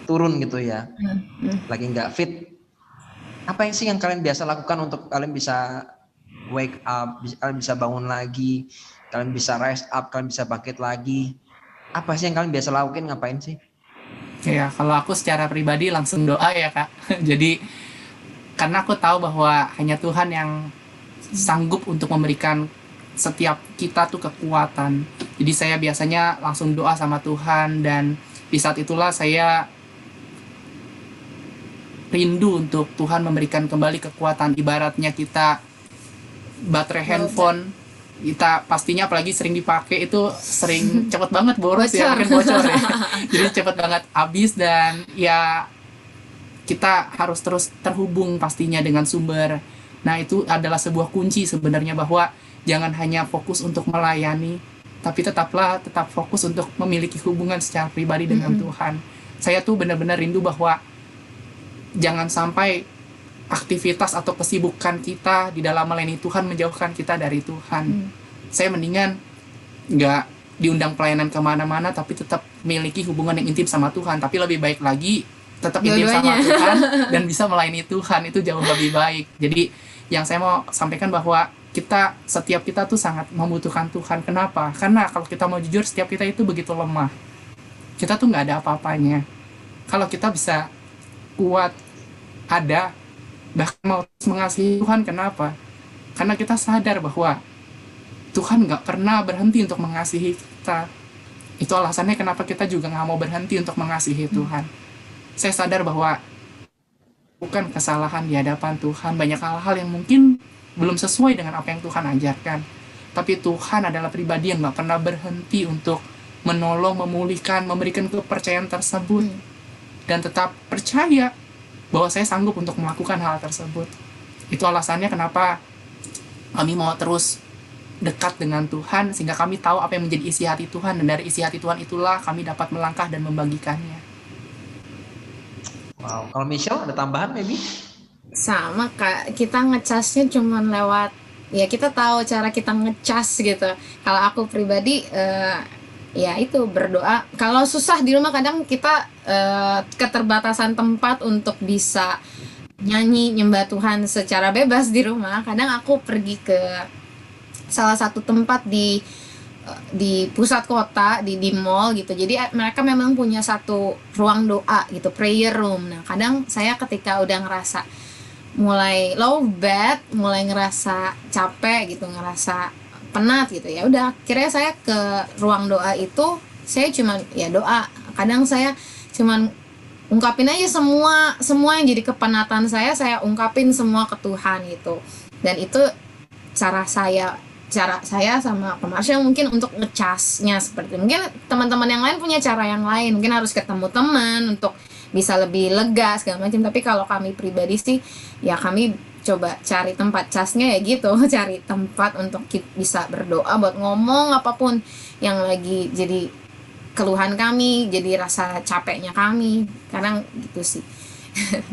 turun gitu ya, lagi nggak fit. Apa yang sih yang kalian biasa lakukan untuk kalian bisa wake up, kalian bisa bangun lagi, kalian bisa rise up, kalian bisa bangkit lagi? Apa sih yang kalian biasa lakukan, ngapain sih? Ya, kalau aku secara pribadi langsung doa ya Kak. Jadi, karena aku tahu bahwa hanya Tuhan yang sanggup untuk memberikan setiap kita tuh kekuatan. Jadi saya biasanya langsung doa sama Tuhan, dan di saat itulah saya rindu untuk Tuhan memberikan kembali kekuatan. Ibaratnya kita baterai handphone, kita pastinya apalagi sering dipakai itu sering cepet banget boros ya, mungkin bocor ya. Jadi cepet banget habis, dan ya kita harus terus terhubung pastinya dengan sumber. Nah, itu adalah sebuah kunci sebenarnya, bahwa jangan hanya fokus untuk melayani, tapi tetap fokus untuk memiliki hubungan secara pribadi dengan Tuhan. Saya tuh benar-benar rindu bahwa jangan sampai aktivitas atau kesibukan kita di dalam melayani Tuhan menjauhkan kita dari Tuhan. Saya mendingan nggak diundang pelayanan kemana-mana tapi tetap memiliki hubungan yang intim sama Tuhan. Tapi lebih baik lagi tetap intim sama Dua-duanya. Tuhan dan bisa melayani Tuhan, itu jauh lebih baik. Jadi yang saya mau sampaikan bahwa setiap kita tuh sangat membutuhkan Tuhan. Kenapa? Karena kalau kita mau jujur, setiap kita itu begitu lemah. Kita tuh nggak ada apa-apanya. Kalau kita bisa kuat, ada, bahkan mau terus mengasihi Tuhan, kenapa? Karena kita sadar bahwa Tuhan nggak pernah berhenti untuk mengasihi kita. Itu alasannya kenapa kita juga nggak mau berhenti untuk mengasihi Tuhan. Saya sadar bahwa bukan kesalahan di hadapan Tuhan, banyak hal-hal yang mungkin belum sesuai dengan apa yang Tuhan ajarkan. Tapi Tuhan adalah pribadi yang nggak pernah berhenti untuk menolong, memulihkan, memberikan kepercayaan tersebut. Dan tetap percaya bahwa saya sanggup untuk melakukan hal tersebut. Itu alasannya kenapa kami mau terus dekat dengan Tuhan, sehingga kami tahu apa yang menjadi isi hati Tuhan, dan dari isi hati Tuhan itulah kami dapat melangkah dan membagikannya. Wow, kalau Michelle ada tambahan maybe? Sama Kak, kita ngecasnya cuman lewat, ya kita tahu cara kita ngecas gitu. Kalau aku pribadi ya itu berdoa. Kalau susah di rumah kadang kita keterbatasan tempat untuk bisa nyanyi nyembah Tuhan secara bebas di rumah. Kadang aku pergi ke salah satu tempat di pusat kota, di mall gitu. Jadi mereka memang punya satu ruang doa gitu, prayer room. Nah, kadang saya ketika udah ngerasa mulai low bad, mulai ngerasa capek gitu, ngerasa penat gitu, ya udah akhirnya saya ke ruang doa itu, saya cuman ya doa. Kadang saya cuman ungkapin aja semua yang jadi kepenatan saya ungkapin semua ke Tuhan gitu. Dan itu cara saya sama Komersial mungkin untuk ngecasnya seperti itu. Mungkin teman-teman yang lain punya cara yang lain, mungkin harus ketemu teman untuk bisa lebih lega segala macam. Tapi kalau kami pribadi sih ya kami coba cari tempat casnya ya gitu, cari tempat untuk bisa berdoa buat ngomong apapun yang lagi jadi keluhan kami, jadi rasa capeknya kami, kadang gitu sih.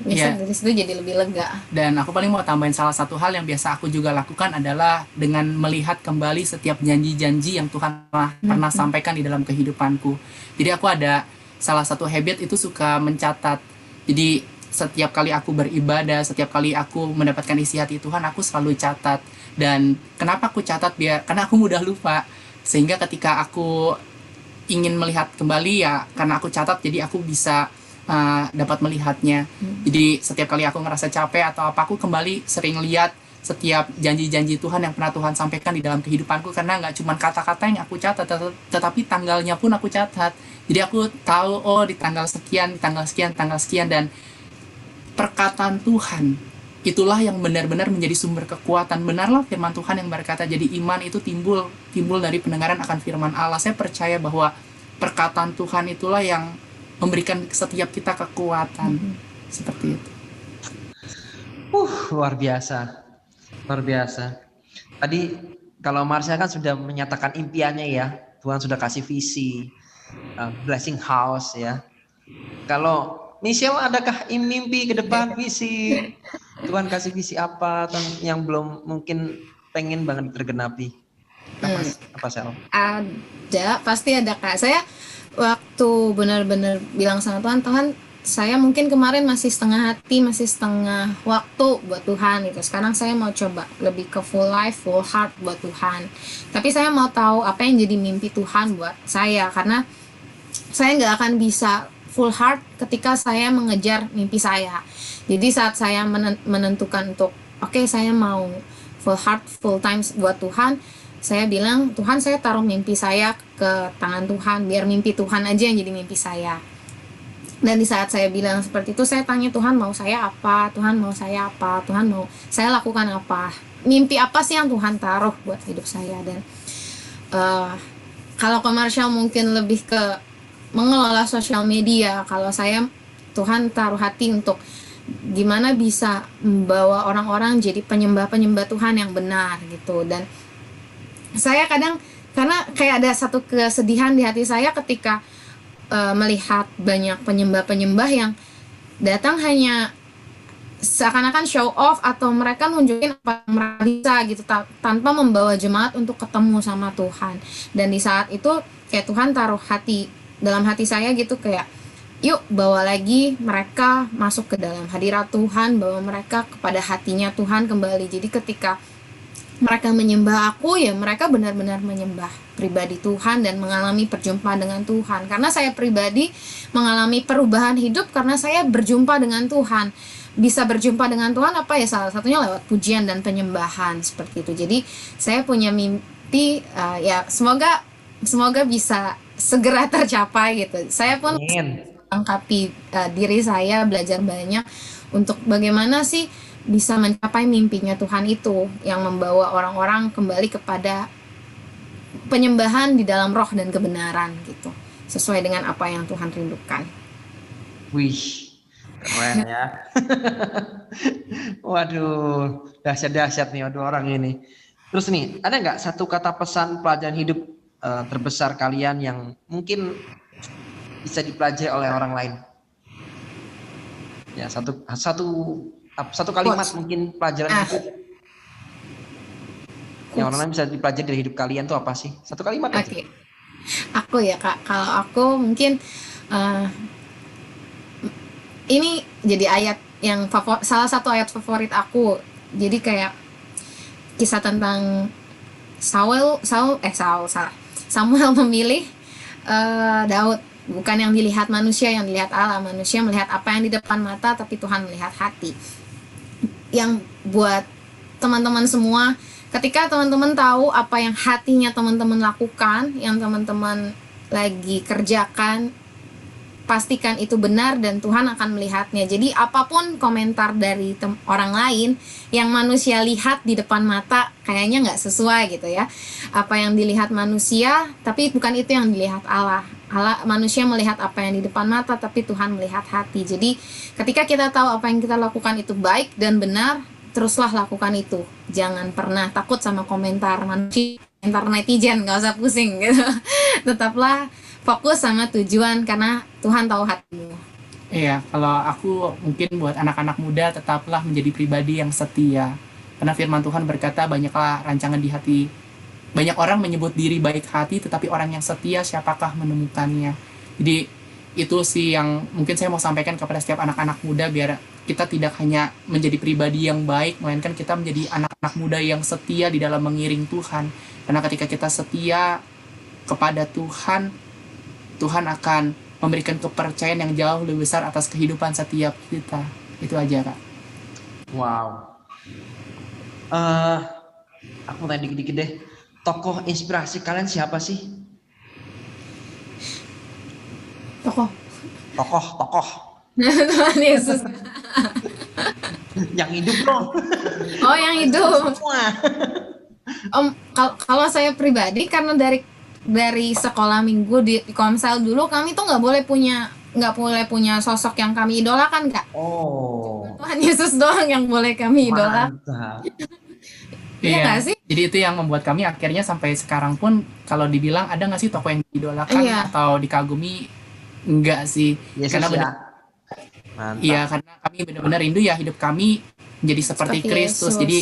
Biasa dari situ jadi lebih lega. Dan aku paling mau tambahin salah satu hal yang biasa aku juga lakukan adalah dengan melihat kembali setiap janji-janji yang Tuhan pernah sampaikan di dalam kehidupanku. Jadi aku ada salah satu habit itu suka mencatat. Jadi setiap kali aku beribadah, setiap kali aku mendapatkan isi hati Tuhan, aku selalu catat. Dan kenapa aku catat? Karena aku mudah lupa. Sehingga ketika aku ingin melihat kembali ya karena aku catat, jadi aku bisa dapat melihatnya. Jadi setiap kali aku ngerasa capek atau apa, aku kembali sering lihat setiap janji-janji Tuhan yang pernah Tuhan sampaikan di dalam kehidupanku. Karena nggak cuma kata-kata yang aku catat, tetapi tanggalnya pun aku catat. Jadi aku tahu, oh di tanggal sekian, tanggal sekian, dan perkataan Tuhan itulah yang benar-benar menjadi sumber kekuatan. Benarlah firman Tuhan yang berkata, jadi iman itu timbul dari pendengaran akan firman Allah. Saya percaya bahwa perkataan Tuhan itulah yang memberikan setiap kita kekuatan. Seperti itu. Luar biasa. Tadi kalau Marsha kan sudah menyatakan impiannya ya, Tuhan sudah kasih visi, blessing house ya. Kalau Michelle adakah mimpi ke depan, visi? Tuhan kasih visi apa yang belum mungkin pengen banget tergenapi? Apa Sel? Ada, pasti ada Kak. Saya waktu benar-benar bilang sama Tuhan, saya mungkin kemarin masih setengah hati, masih setengah waktu buat Tuhan gitu. Sekarang saya mau coba lebih ke full life, full heart buat Tuhan. Tapi saya mau tahu apa yang jadi mimpi Tuhan buat saya, karena saya nggak akan bisa full heart ketika saya mengejar mimpi saya. Jadi saat saya menentukan untuk oke, saya mau full heart, full time buat Tuhan, saya bilang, Tuhan, saya taruh mimpi saya ke tangan Tuhan, biar mimpi Tuhan aja yang jadi mimpi saya. Dan di saat saya bilang seperti itu, saya tanya Tuhan mau saya apa, Tuhan mau saya apa, Tuhan mau saya lakukan apa, mimpi apa sih yang Tuhan taruh buat hidup saya. Dan kalau Komersial mungkin lebih ke mengelola sosial media, kalau saya Tuhan taruh hati untuk gimana bisa membawa orang-orang jadi penyembah Tuhan yang benar gitu. Dan saya kadang, karena kayak ada satu kesedihan di hati saya ketika melihat banyak penyembah yang datang hanya seakan-akan show off atau mereka nunjukin apa yang mereka bisa gitu tanpa membawa jemaat untuk ketemu sama Tuhan. Dan di saat itu kayak Tuhan taruh dalam hati saya gitu, kayak yuk bawa lagi mereka masuk ke dalam hadirat Tuhan, bawa mereka kepada hatinya Tuhan kembali. Jadi ketika mereka menyembah aku, ya mereka benar-benar menyembah pribadi Tuhan dan mengalami perjumpaan dengan Tuhan. Karena saya pribadi mengalami perubahan hidup karena saya berjumpa dengan Tuhan. Bisa berjumpa dengan Tuhan apa ya, salah satunya lewat pujian dan penyembahan seperti itu. Jadi saya punya mimpi, ya semoga bisa segera tercapai gitu. Saya pun Amin. melengkapi diri saya, belajar banyak untuk bagaimana sih bisa mencapai mimpinya Tuhan itu, yang membawa orang-orang kembali kepada penyembahan di dalam roh dan kebenaran gitu, sesuai dengan apa yang Tuhan rindukan. Wih, keren ya. Waduh, dahsyat-dahsyat nih dua orang ini. Terus nih, ada nggak satu kata pesan pelajaran hidup terbesar kalian yang mungkin bisa dipelajari oleh orang lain? Ya, satu kalimat Quotes. mungkin pelajaran hidup yang orang lain bisa dipelajari dari hidup kalian tuh apa sih? Satu kalimat aja. Oke, aku ya Kak, kalau aku mungkin ini jadi ayat yang salah satu ayat favorit aku. Jadi kayak kisah tentang Samuel memilih Daud, bukan yang dilihat manusia, yang dilihat Allah. Manusia melihat apa yang di depan mata, tapi Tuhan melihat hati. Yang buat teman-teman semua, ketika teman-teman tahu apa yang hatinya teman-teman lakukan, yang teman-teman lagi kerjakan, pastikan itu benar dan Tuhan akan melihatnya. Jadi apapun komentar dari orang lain yang manusia lihat di depan mata kayaknya nggak sesuai gitu ya. Apa yang dilihat manusia, tapi bukan itu yang dilihat Allah. Manusia melihat apa yang di depan mata, tapi Tuhan melihat hati. Jadi ketika kita tahu apa yang kita lakukan itu baik dan benar, teruslah lakukan itu. Jangan pernah takut sama komentar manusia, komentar netizen, nggak usah pusing gitu. Tetaplah fokus sama tujuan karena Tuhan tahu hatimu. Iya, kalau aku mungkin buat anak-anak muda, tetaplah menjadi pribadi yang setia. Karena firman Tuhan berkata, banyaklah rancangan di hati. Banyak orang menyebut diri baik hati, tetapi orang yang setia siapakah menemukannya. Jadi itu sih yang mungkin saya mau sampaikan kepada setiap anak-anak muda, biar kita tidak hanya menjadi pribadi yang baik, melainkan kita menjadi anak-anak muda yang setia di dalam mengiring Tuhan. Karena ketika kita setia kepada Tuhan, Tuhan akan memberikan kepercayaan yang jauh lebih besar atas kehidupan setiap kita. Itu aja, Kak. Wow. Aku mau tanya dikit-dikit deh. Tokoh inspirasi kalian siapa sih? Tokoh. Tuhan Yesus. Yang hidup dong. Oh, yang hidup. Semua. Kalau saya pribadi, karena dari sekolah minggu di Komsel dulu, kami tuh nggak boleh punya sosok yang kami idolakan, Kak. Oh. Tuhan Yesus doang yang boleh kami idolakan. Mantap. Iya nggak sih? Jadi itu yang membuat kami akhirnya sampai sekarang pun, kalau dibilang ada nggak sih tokoh yang diidolakan Iya. atau dikagumi, enggak sih. Yesus Karena ya. Mantap. iya, karena kami benar-benar rindu ya hidup kami menjadi seperti Seperti Kristus. Yesus. Jadi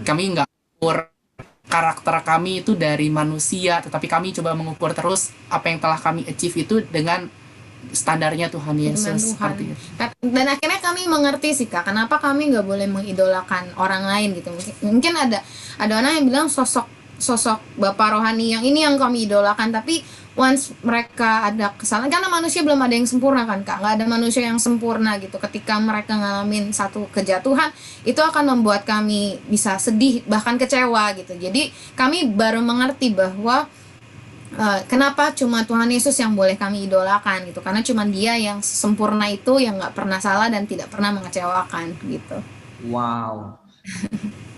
kami nggak ukur karakter kami itu dari manusia, tetapi kami coba mengukur terus apa yang telah kami achieve itu dengan standarnya Tuhan Yesus. Tuhan. Seperti itu. Dan akhirnya kami mengerti sih, Kak, kenapa kami nggak boleh mengidolakan orang lain gitu. Mungkin ada orang yang bilang sosok bapak rohani yang ini yang kami idolakan, tapi once mereka ada kesalahan, karena manusia belum ada yang sempurna kan, Kak, nggak ada manusia yang sempurna gitu. Ketika mereka ngalamin satu kejatuhan, itu akan membuat kami bisa sedih, bahkan kecewa gitu. Jadi kami baru mengerti bahwa kenapa cuma Tuhan Yesus yang boleh kami idolakan gitu, karena cuma Dia yang sempurna itu, yang nggak pernah salah dan tidak pernah mengecewakan gitu. Wow.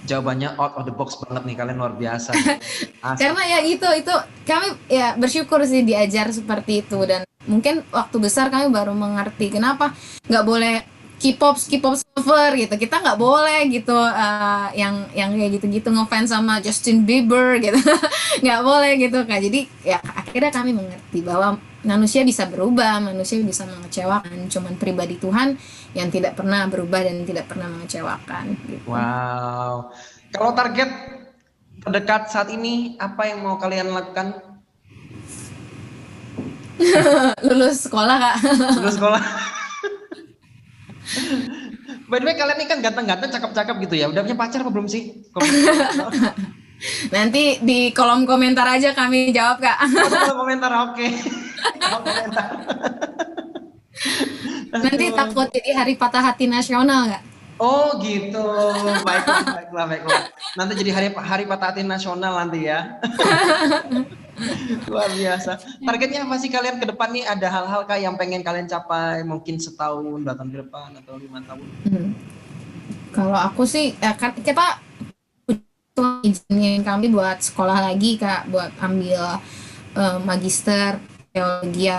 Jawabannya out of the box banget nih, kalian luar biasa. Asik. Karena ya itu kami ya bersyukur sih diajar seperti itu, dan mungkin waktu besar kami baru mengerti kenapa nggak boleh K-pop lover gitu. Kita nggak boleh gitu yang kayak gitu ngefans sama Justin Bieber gitu. Nggak boleh gitu, Kak. Jadi ya akhirnya kami mengerti bahwa manusia bisa berubah, manusia bisa mengecewakan. Cuman pribadi Tuhan yang tidak pernah berubah dan tidak pernah mengecewakan. Gitu. Wow. Kalau target terdekat saat ini, apa yang mau kalian lakukan? Lulus sekolah Kak. Lulus sekolah. By the way, kalian ini kan ganteng-ganteng, cakep-cakep gitu ya. Udah punya pacar apa belum sih? Nanti di kolom komentar aja kami jawab Kak. Kolom komentar, oke. Kolom komentar. Nanti takut jadi hari patah hati nasional Kak. Oh gitu, baiklah. Nanti jadi hari patah hati nasional nanti ya. Luar biasa. Targetnya apa sih kalian ke depan nih? Ada hal-hal kah yang pengen kalian capai? Mungkin setahun, 2 tahun ke depan atau 5 tahun? Kalau aku sih, kan kita izinin kami buat sekolah lagi Kak, buat ambil magister teologi.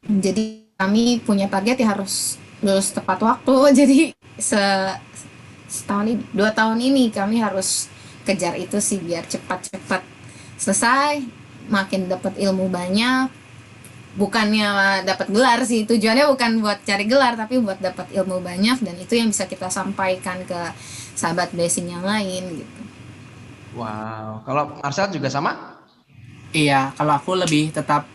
Jadi kami punya target ya harus lulus tepat waktu. Jadi setahun 2 tahun ini kami harus kejar itu sih biar cepat-cepat selesai, makin dapat ilmu banyak. Bukannya dapat gelar sih, tujuannya bukan buat cari gelar tapi buat dapat ilmu banyak, dan itu yang bisa kita sampaikan ke sahabat blessing yang lain gitu. Wow, kalau Marcel juga sama? Iya, kalau aku lebih tetap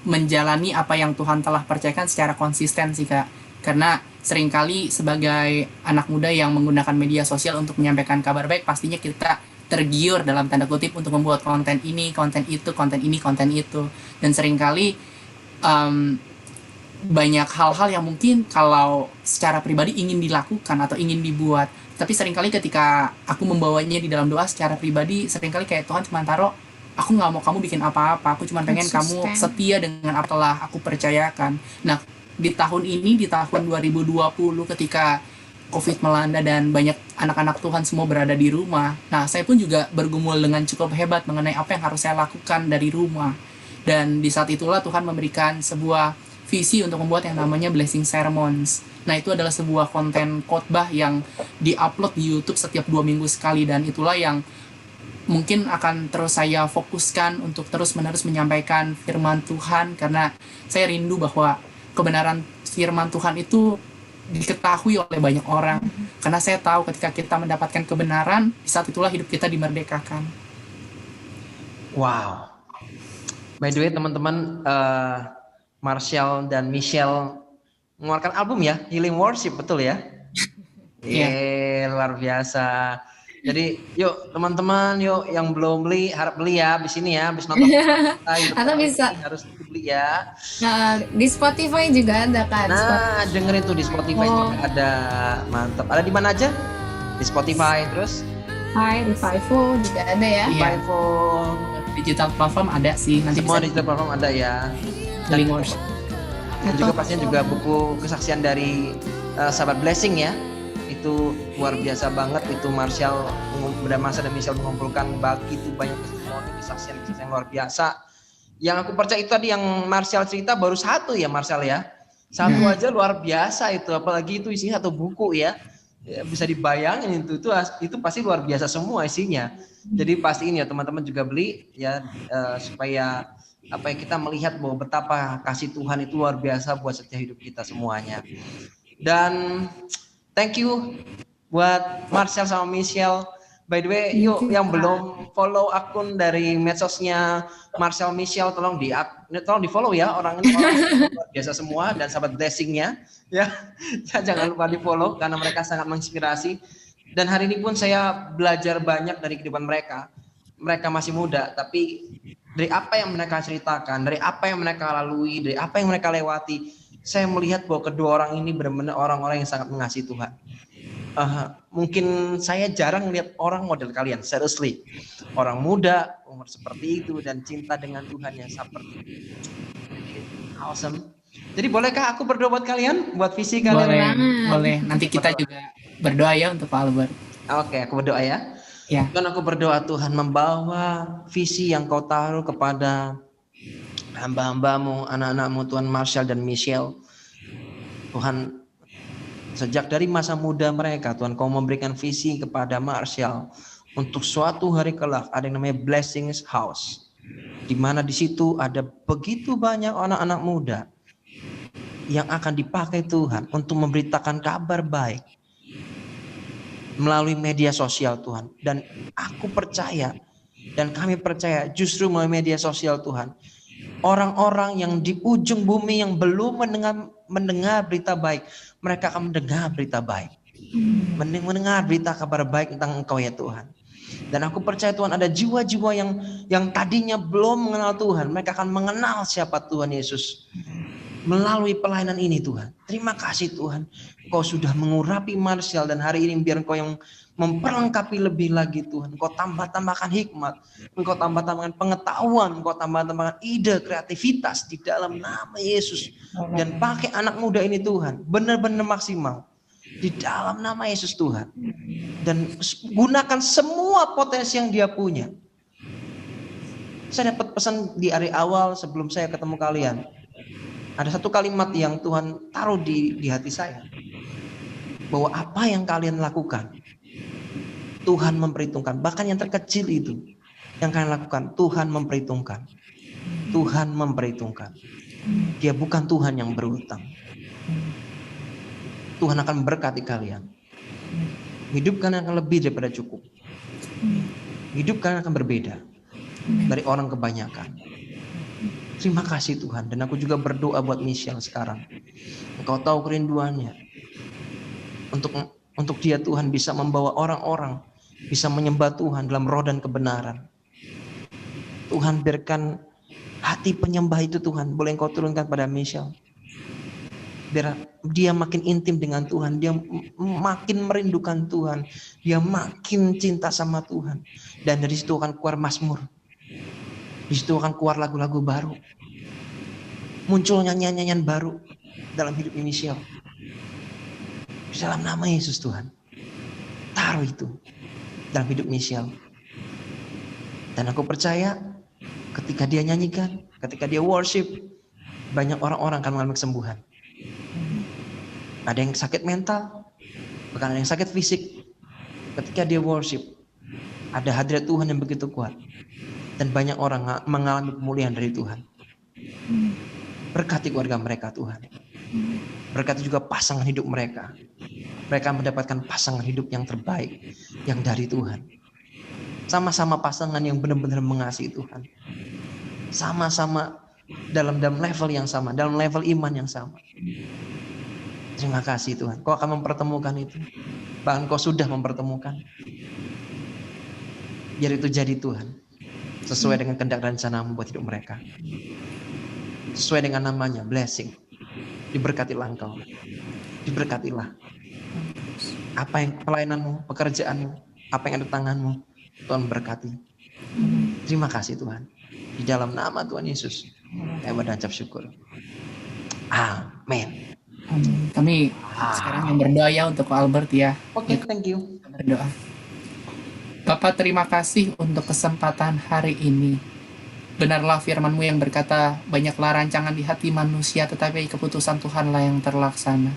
menjalani apa yang Tuhan telah percayakan secara konsisten sih Kak. Karena seringkali sebagai anak muda yang menggunakan media sosial untuk menyampaikan kabar baik, pastinya kita tergiur dalam tanda kutip untuk membuat konten ini, konten itu, konten ini, konten itu. Dan seringkali banyak hal-hal yang mungkin kalau secara pribadi ingin dilakukan atau ingin dibuat, tapi seringkali ketika aku membawanya di dalam doa secara pribadi, seringkali kayak Tuhan cuma taruh, aku nggak mau kamu bikin apa-apa, aku cuma pengen kamu setia dengan apa telah aku percayakan. Nah, di tahun ini, di tahun 2020 ketika COVID melanda dan banyak anak-anak Tuhan semua berada di rumah. Nah, saya pun juga bergumul dengan cukup hebat mengenai apa yang harus saya lakukan dari rumah. Dan di saat itulah Tuhan memberikan sebuah visi untuk membuat yang namanya Blessing Sermons. Nah, itu adalah sebuah konten khotbah yang di-upload di YouTube setiap 2 minggu sekali, dan itulah yang mungkin akan terus saya fokuskan untuk terus-menerus menyampaikan firman Tuhan, karena saya rindu bahwa kebenaran firman Tuhan itu diketahui oleh banyak orang. Karena saya tahu ketika kita mendapatkan kebenaran, di saat itulah hidup kita dimerdekakan. Wow. By the way teman-teman, Marshall dan Michelle mengeluarkan album ya, Healing Worship, betul ya? Iya, luar biasa. Jadi yuk teman-teman, yuk yang belum beli harap beli ya abis ini ya, abis nonton atau bisa harus beli ya. Nah, di Spotify juga ada kan. Nah, dengerin tuh di Spotify juga ada, mantap. Ada di mana aja? Di Spotify terus? Di Fivefold juga ada ya. Fivefold. Digital platform ada sih. Nanti semua bisa digital platform ada ya. Healing Worship. Dan juga pastinya juga buku kesaksian dari sahabat Blessing ya. Itu luar biasa banget, itu Marshall Bramasa dan Michelle mengumpulkan begitu banyak testimoni, kesaksian luar biasa. Yang aku percaya itu tadi yang Marshall cerita baru satu ya Marshall ya. Satu aja luar biasa itu, apalagi itu isinya satu buku ya. Bisa dibayangin itu pasti luar biasa semua isinya. Jadi pastiin ya teman-teman juga beli ya, supaya apa yang kita melihat bahwa betapa kasih Tuhan itu luar biasa buat setiap hidup kita semuanya. Dan thank you buat Marshall sama Michelle. By the way, yuk yang belum follow akun dari medsosnya Marshall Michelle, tolong di follow ya, orang ini luar biasa semua, dan sahabat blessingnya ya. Jangan lupa di follow karena mereka sangat menginspirasi. Dan hari ini pun saya belajar banyak dari kehidupan mereka. Mereka masih muda, tapi dari apa yang mereka ceritakan, dari apa yang mereka lalui, dari apa yang mereka lewati, saya melihat bahwa kedua orang ini benar-benar orang-orang yang sangat mengasihi Tuhan. Mungkin saya jarang lihat orang model kalian, seriously. Orang muda, umur seperti itu, dan cinta dengan Tuhan yang seperti itu. Awesome. Jadi bolehkah aku berdoa buat kalian? Buat visi kalian? Boleh. Nanti kita juga berdoa ya untuk Pak Albert. Oke, aku berdoa ya. Ya. Dan aku berdoa Tuhan membawa visi yang kau taruh kepada hamba-hambamu, anak-anakmu Tuhan Marshall dan Michelle. Tuhan, sejak dari masa muda mereka, Tuhan kau memberikan visi kepada Marshall untuk suatu hari kelak ada yang namanya Blessings House. di mana di situ ada begitu banyak anak-anak muda yang akan dipakai Tuhan untuk memberitakan kabar baik melalui media sosial Tuhan. Dan aku percaya dan kami percaya justru melalui media sosial Tuhan, orang-orang yang di ujung bumi yang belum mendengar berita baik, mereka akan mendengar berita baik, mendengar berita kabar baik tentang Engkau ya Tuhan. Dan aku percaya Tuhan, ada jiwa-jiwa yang tadinya belum mengenal Tuhan, mereka akan mengenal siapa Tuhan Yesus melalui pelayanan ini Tuhan. Terima kasih Tuhan, Engkau sudah mengurapi Martial, dan hari ini biar Engkau yang memperlengkapi lebih lagi Tuhan. Engkau tambah-tambahkan hikmat, Engkau tambah-tambahkan pengetahuan, Engkau tambah-tambahkan ide, kreativitas di dalam nama Yesus. Dan pakai anak muda ini Tuhan, benar-benar maksimal di dalam nama Yesus Tuhan. Dan gunakan semua potensi yang dia punya. Saya dapat pesan di hari awal sebelum saya ketemu kalian. Ada satu kalimat yang Tuhan taruh di hati saya. Bahwa apa yang kalian lakukan, Tuhan memperhitungkan. Bahkan yang terkecil itu, yang kalian lakukan, Tuhan memperhitungkan. Tuhan memperhitungkan. Dia bukan Tuhan yang berhutang. Tuhan akan memberkati kalian. Hidup kalian akan lebih daripada cukup. Hidup kalian akan berbeda dari orang kebanyakan. Terima kasih Tuhan. Dan aku juga berdoa buat Michelle sekarang. Engkau tahu kerinduannya. Untuk dia Tuhan bisa membawa orang-orang bisa menyembah Tuhan dalam roh dan kebenaran. Tuhan biarkan hati penyembah itu Tuhan boleh Engkau turunkan pada Michelle. Biar dia makin intim dengan Tuhan, dia makin merindukan Tuhan, dia makin cinta sama Tuhan. Dan dari situ akan keluar mazmur, di situ akan keluar lagu-lagu baru, muncul nyanyian-nyanyian baru dalam hidup Michelle. Di dalam nama Yesus Tuhan, taruh itu dalam hidup Michelle. Dan aku percaya ketika dia nyanyikan, ketika dia worship, banyak orang-orang akan mengalami kesembuhan. Ada yang sakit mental, bahkan ada yang sakit fisik. Ketika dia worship, ada hadirat Tuhan yang begitu kuat. Dan banyak orang mengalami pemulihan dari Tuhan. Berkati keluarga mereka Tuhan. Berkati juga pasangan hidup mereka. Mereka mendapatkan pasangan hidup yang terbaik, yang dari Tuhan. Sama-sama pasangan yang benar-benar mengasihi Tuhan. Sama-sama dalam level yang sama, dalam level iman yang sama. Terima kasih Tuhan, Kau akan mempertemukan itu. Bahkan Kau sudah mempertemukan. Biar itu jadi Tuhan, sesuai dengan kehendak dan rencana-Mu buat hidup mereka. Sesuai dengan namanya, blessing. Diberkatilah Engkau. Diberkatilah. Apa yang pelayananmu, pekerjaanmu, apa yang ada di tanganmu, Tuhan berkati. Terima kasih Tuhan. Di dalam nama Tuhan Yesus, kami mengucap syukur. Amin. Kami sekarang yang berdoa ya untuk Albert ya. Oke, thank you. Berdoa. Bapak, terima kasih untuk kesempatan hari ini. Benarlah firman-Mu yang berkata, banyaklah rancangan di hati manusia, tetapi keputusan Tuhanlah yang terlaksana.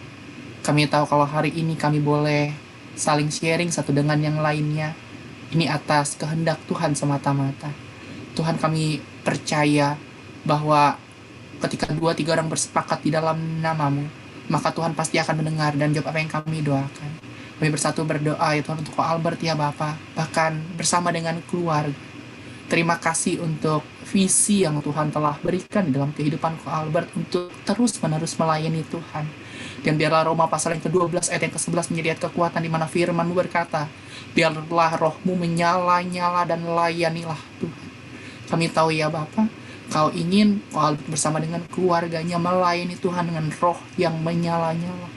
Kami tahu kalau hari ini kami boleh saling sharing satu dengan yang lainnya. Ini atas kehendak Tuhan semata-mata. Tuhan, kami percaya bahwa ketika 2-3 orang bersepakat di dalam nama-Mu, maka Tuhan pasti akan mendengar dan jawab apa yang kami doakan. Kami bersatu berdoa ya Tuhan untuk Albert ya Bapa, bahkan bersama dengan keluarga. Terima kasih untuk visi yang Tuhan telah berikan dalam kehidupan Albert untuk terus-menerus melayani Tuhan. Dan biarlah Roma pasal yang ke-12 ayat yang ke-11 menjadi kekuatan di mana firman-Mu berkata, biarlah roh-Mu menyala-nyala dan layanilah Tuhan. Kami tahu ya Bapa, Kau ingin Albert bersama dengan keluarganya melayani Tuhan dengan roh yang menyala-nyala.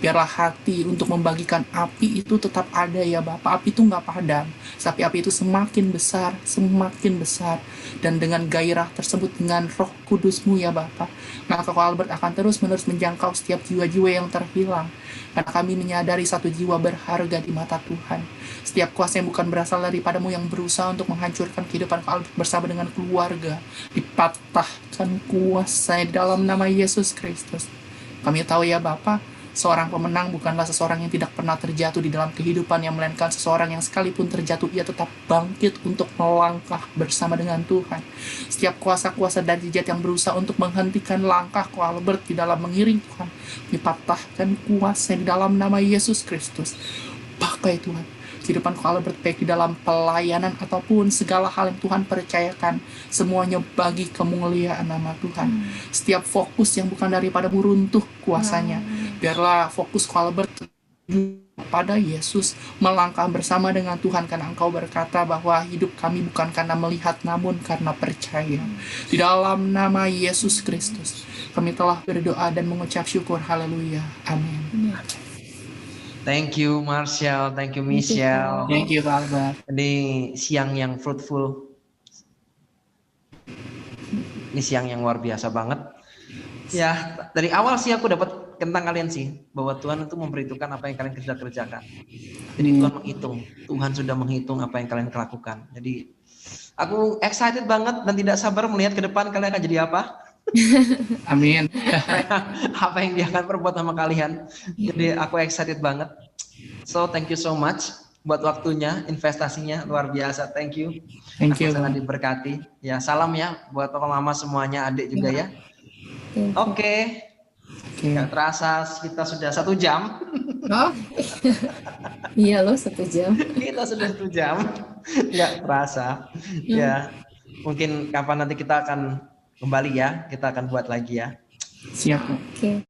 Biarlah hati untuk membagikan api itu tetap ada ya Bapak. Api itu nggak padam, tapi api itu semakin besar, semakin besar. Dan dengan gairah tersebut, dengan roh kudus-Mu ya Bapak, maka Kau Albert akan terus-menerus menjangkau setiap jiwa-jiwa yang terhilang. Karena kami menyadari satu jiwa berharga di mata Tuhan. Setiap kuasa yang bukan berasal daripada-Mu yang berusaha untuk menghancurkan kehidupan Kau Albert bersama dengan keluarga, dipatahkan kuasa dalam nama Yesus Kristus. Kami tahu ya Bapak, Seorang pemenang bukanlah seseorang yang tidak pernah terjatuh di dalam kehidupan, yang melainkan seseorang yang sekalipun terjatuh, ia tetap bangkit untuk melangkah bersama dengan Tuhan. Setiap kuasa-kuasa dari jahat yang berusaha untuk menghentikan langkah Ko Albert di dalam mengiring Tuhan, dipatahkan kuasa di dalam nama Yesus Kristus. Pakai Tuhan kehidupan Ko Albert, baik di dalam pelayanan ataupun segala hal yang Tuhan percayakan, semuanya bagi kemuliaan nama Tuhan. Setiap fokus yang bukan daripada-Mu runtuh kuasanya. Biarlah fokus Ko Albert pada Yesus, melangkah bersama dengan Tuhan, karena Engkau berkata bahwa hidup kami bukan karena melihat namun karena percaya. Di dalam nama Yesus Kristus kami telah berdoa dan mengucap syukur. Haleluya, amin. Thank you Marshall, thank you Michelle. Thank you Ko Albert. Ini siang yang fruitful. Ini siang yang luar biasa banget. Ya, dari awal sih aku dapat tentang kalian sih, bahwa Tuhan itu memberitahukan apa yang kalian sudah kerjakan. Jadi Tuhan menghitung, Tuhan sudah menghitung apa yang kalian lakukan. Jadi aku excited banget dan tidak sabar melihat ke depan kalian akan jadi apa. Amin. Apa yang Dia akan perbuat sama kalian. Jadi aku excited banget. So thank you so much buat waktunya, investasinya luar biasa. Thank you. Thank you. Aku sangat diberkati. Ya, salam ya buat papa mama semuanya, adik juga ya. Oke. Nggak terasa kita sudah 1 jam. Oh, iya loh 1 jam. Kita sudah 1 jam. Nggak terasa. Ya, mungkin kapan nanti kita akan kembali ya. Kita akan buat lagi ya. Siap. Oke.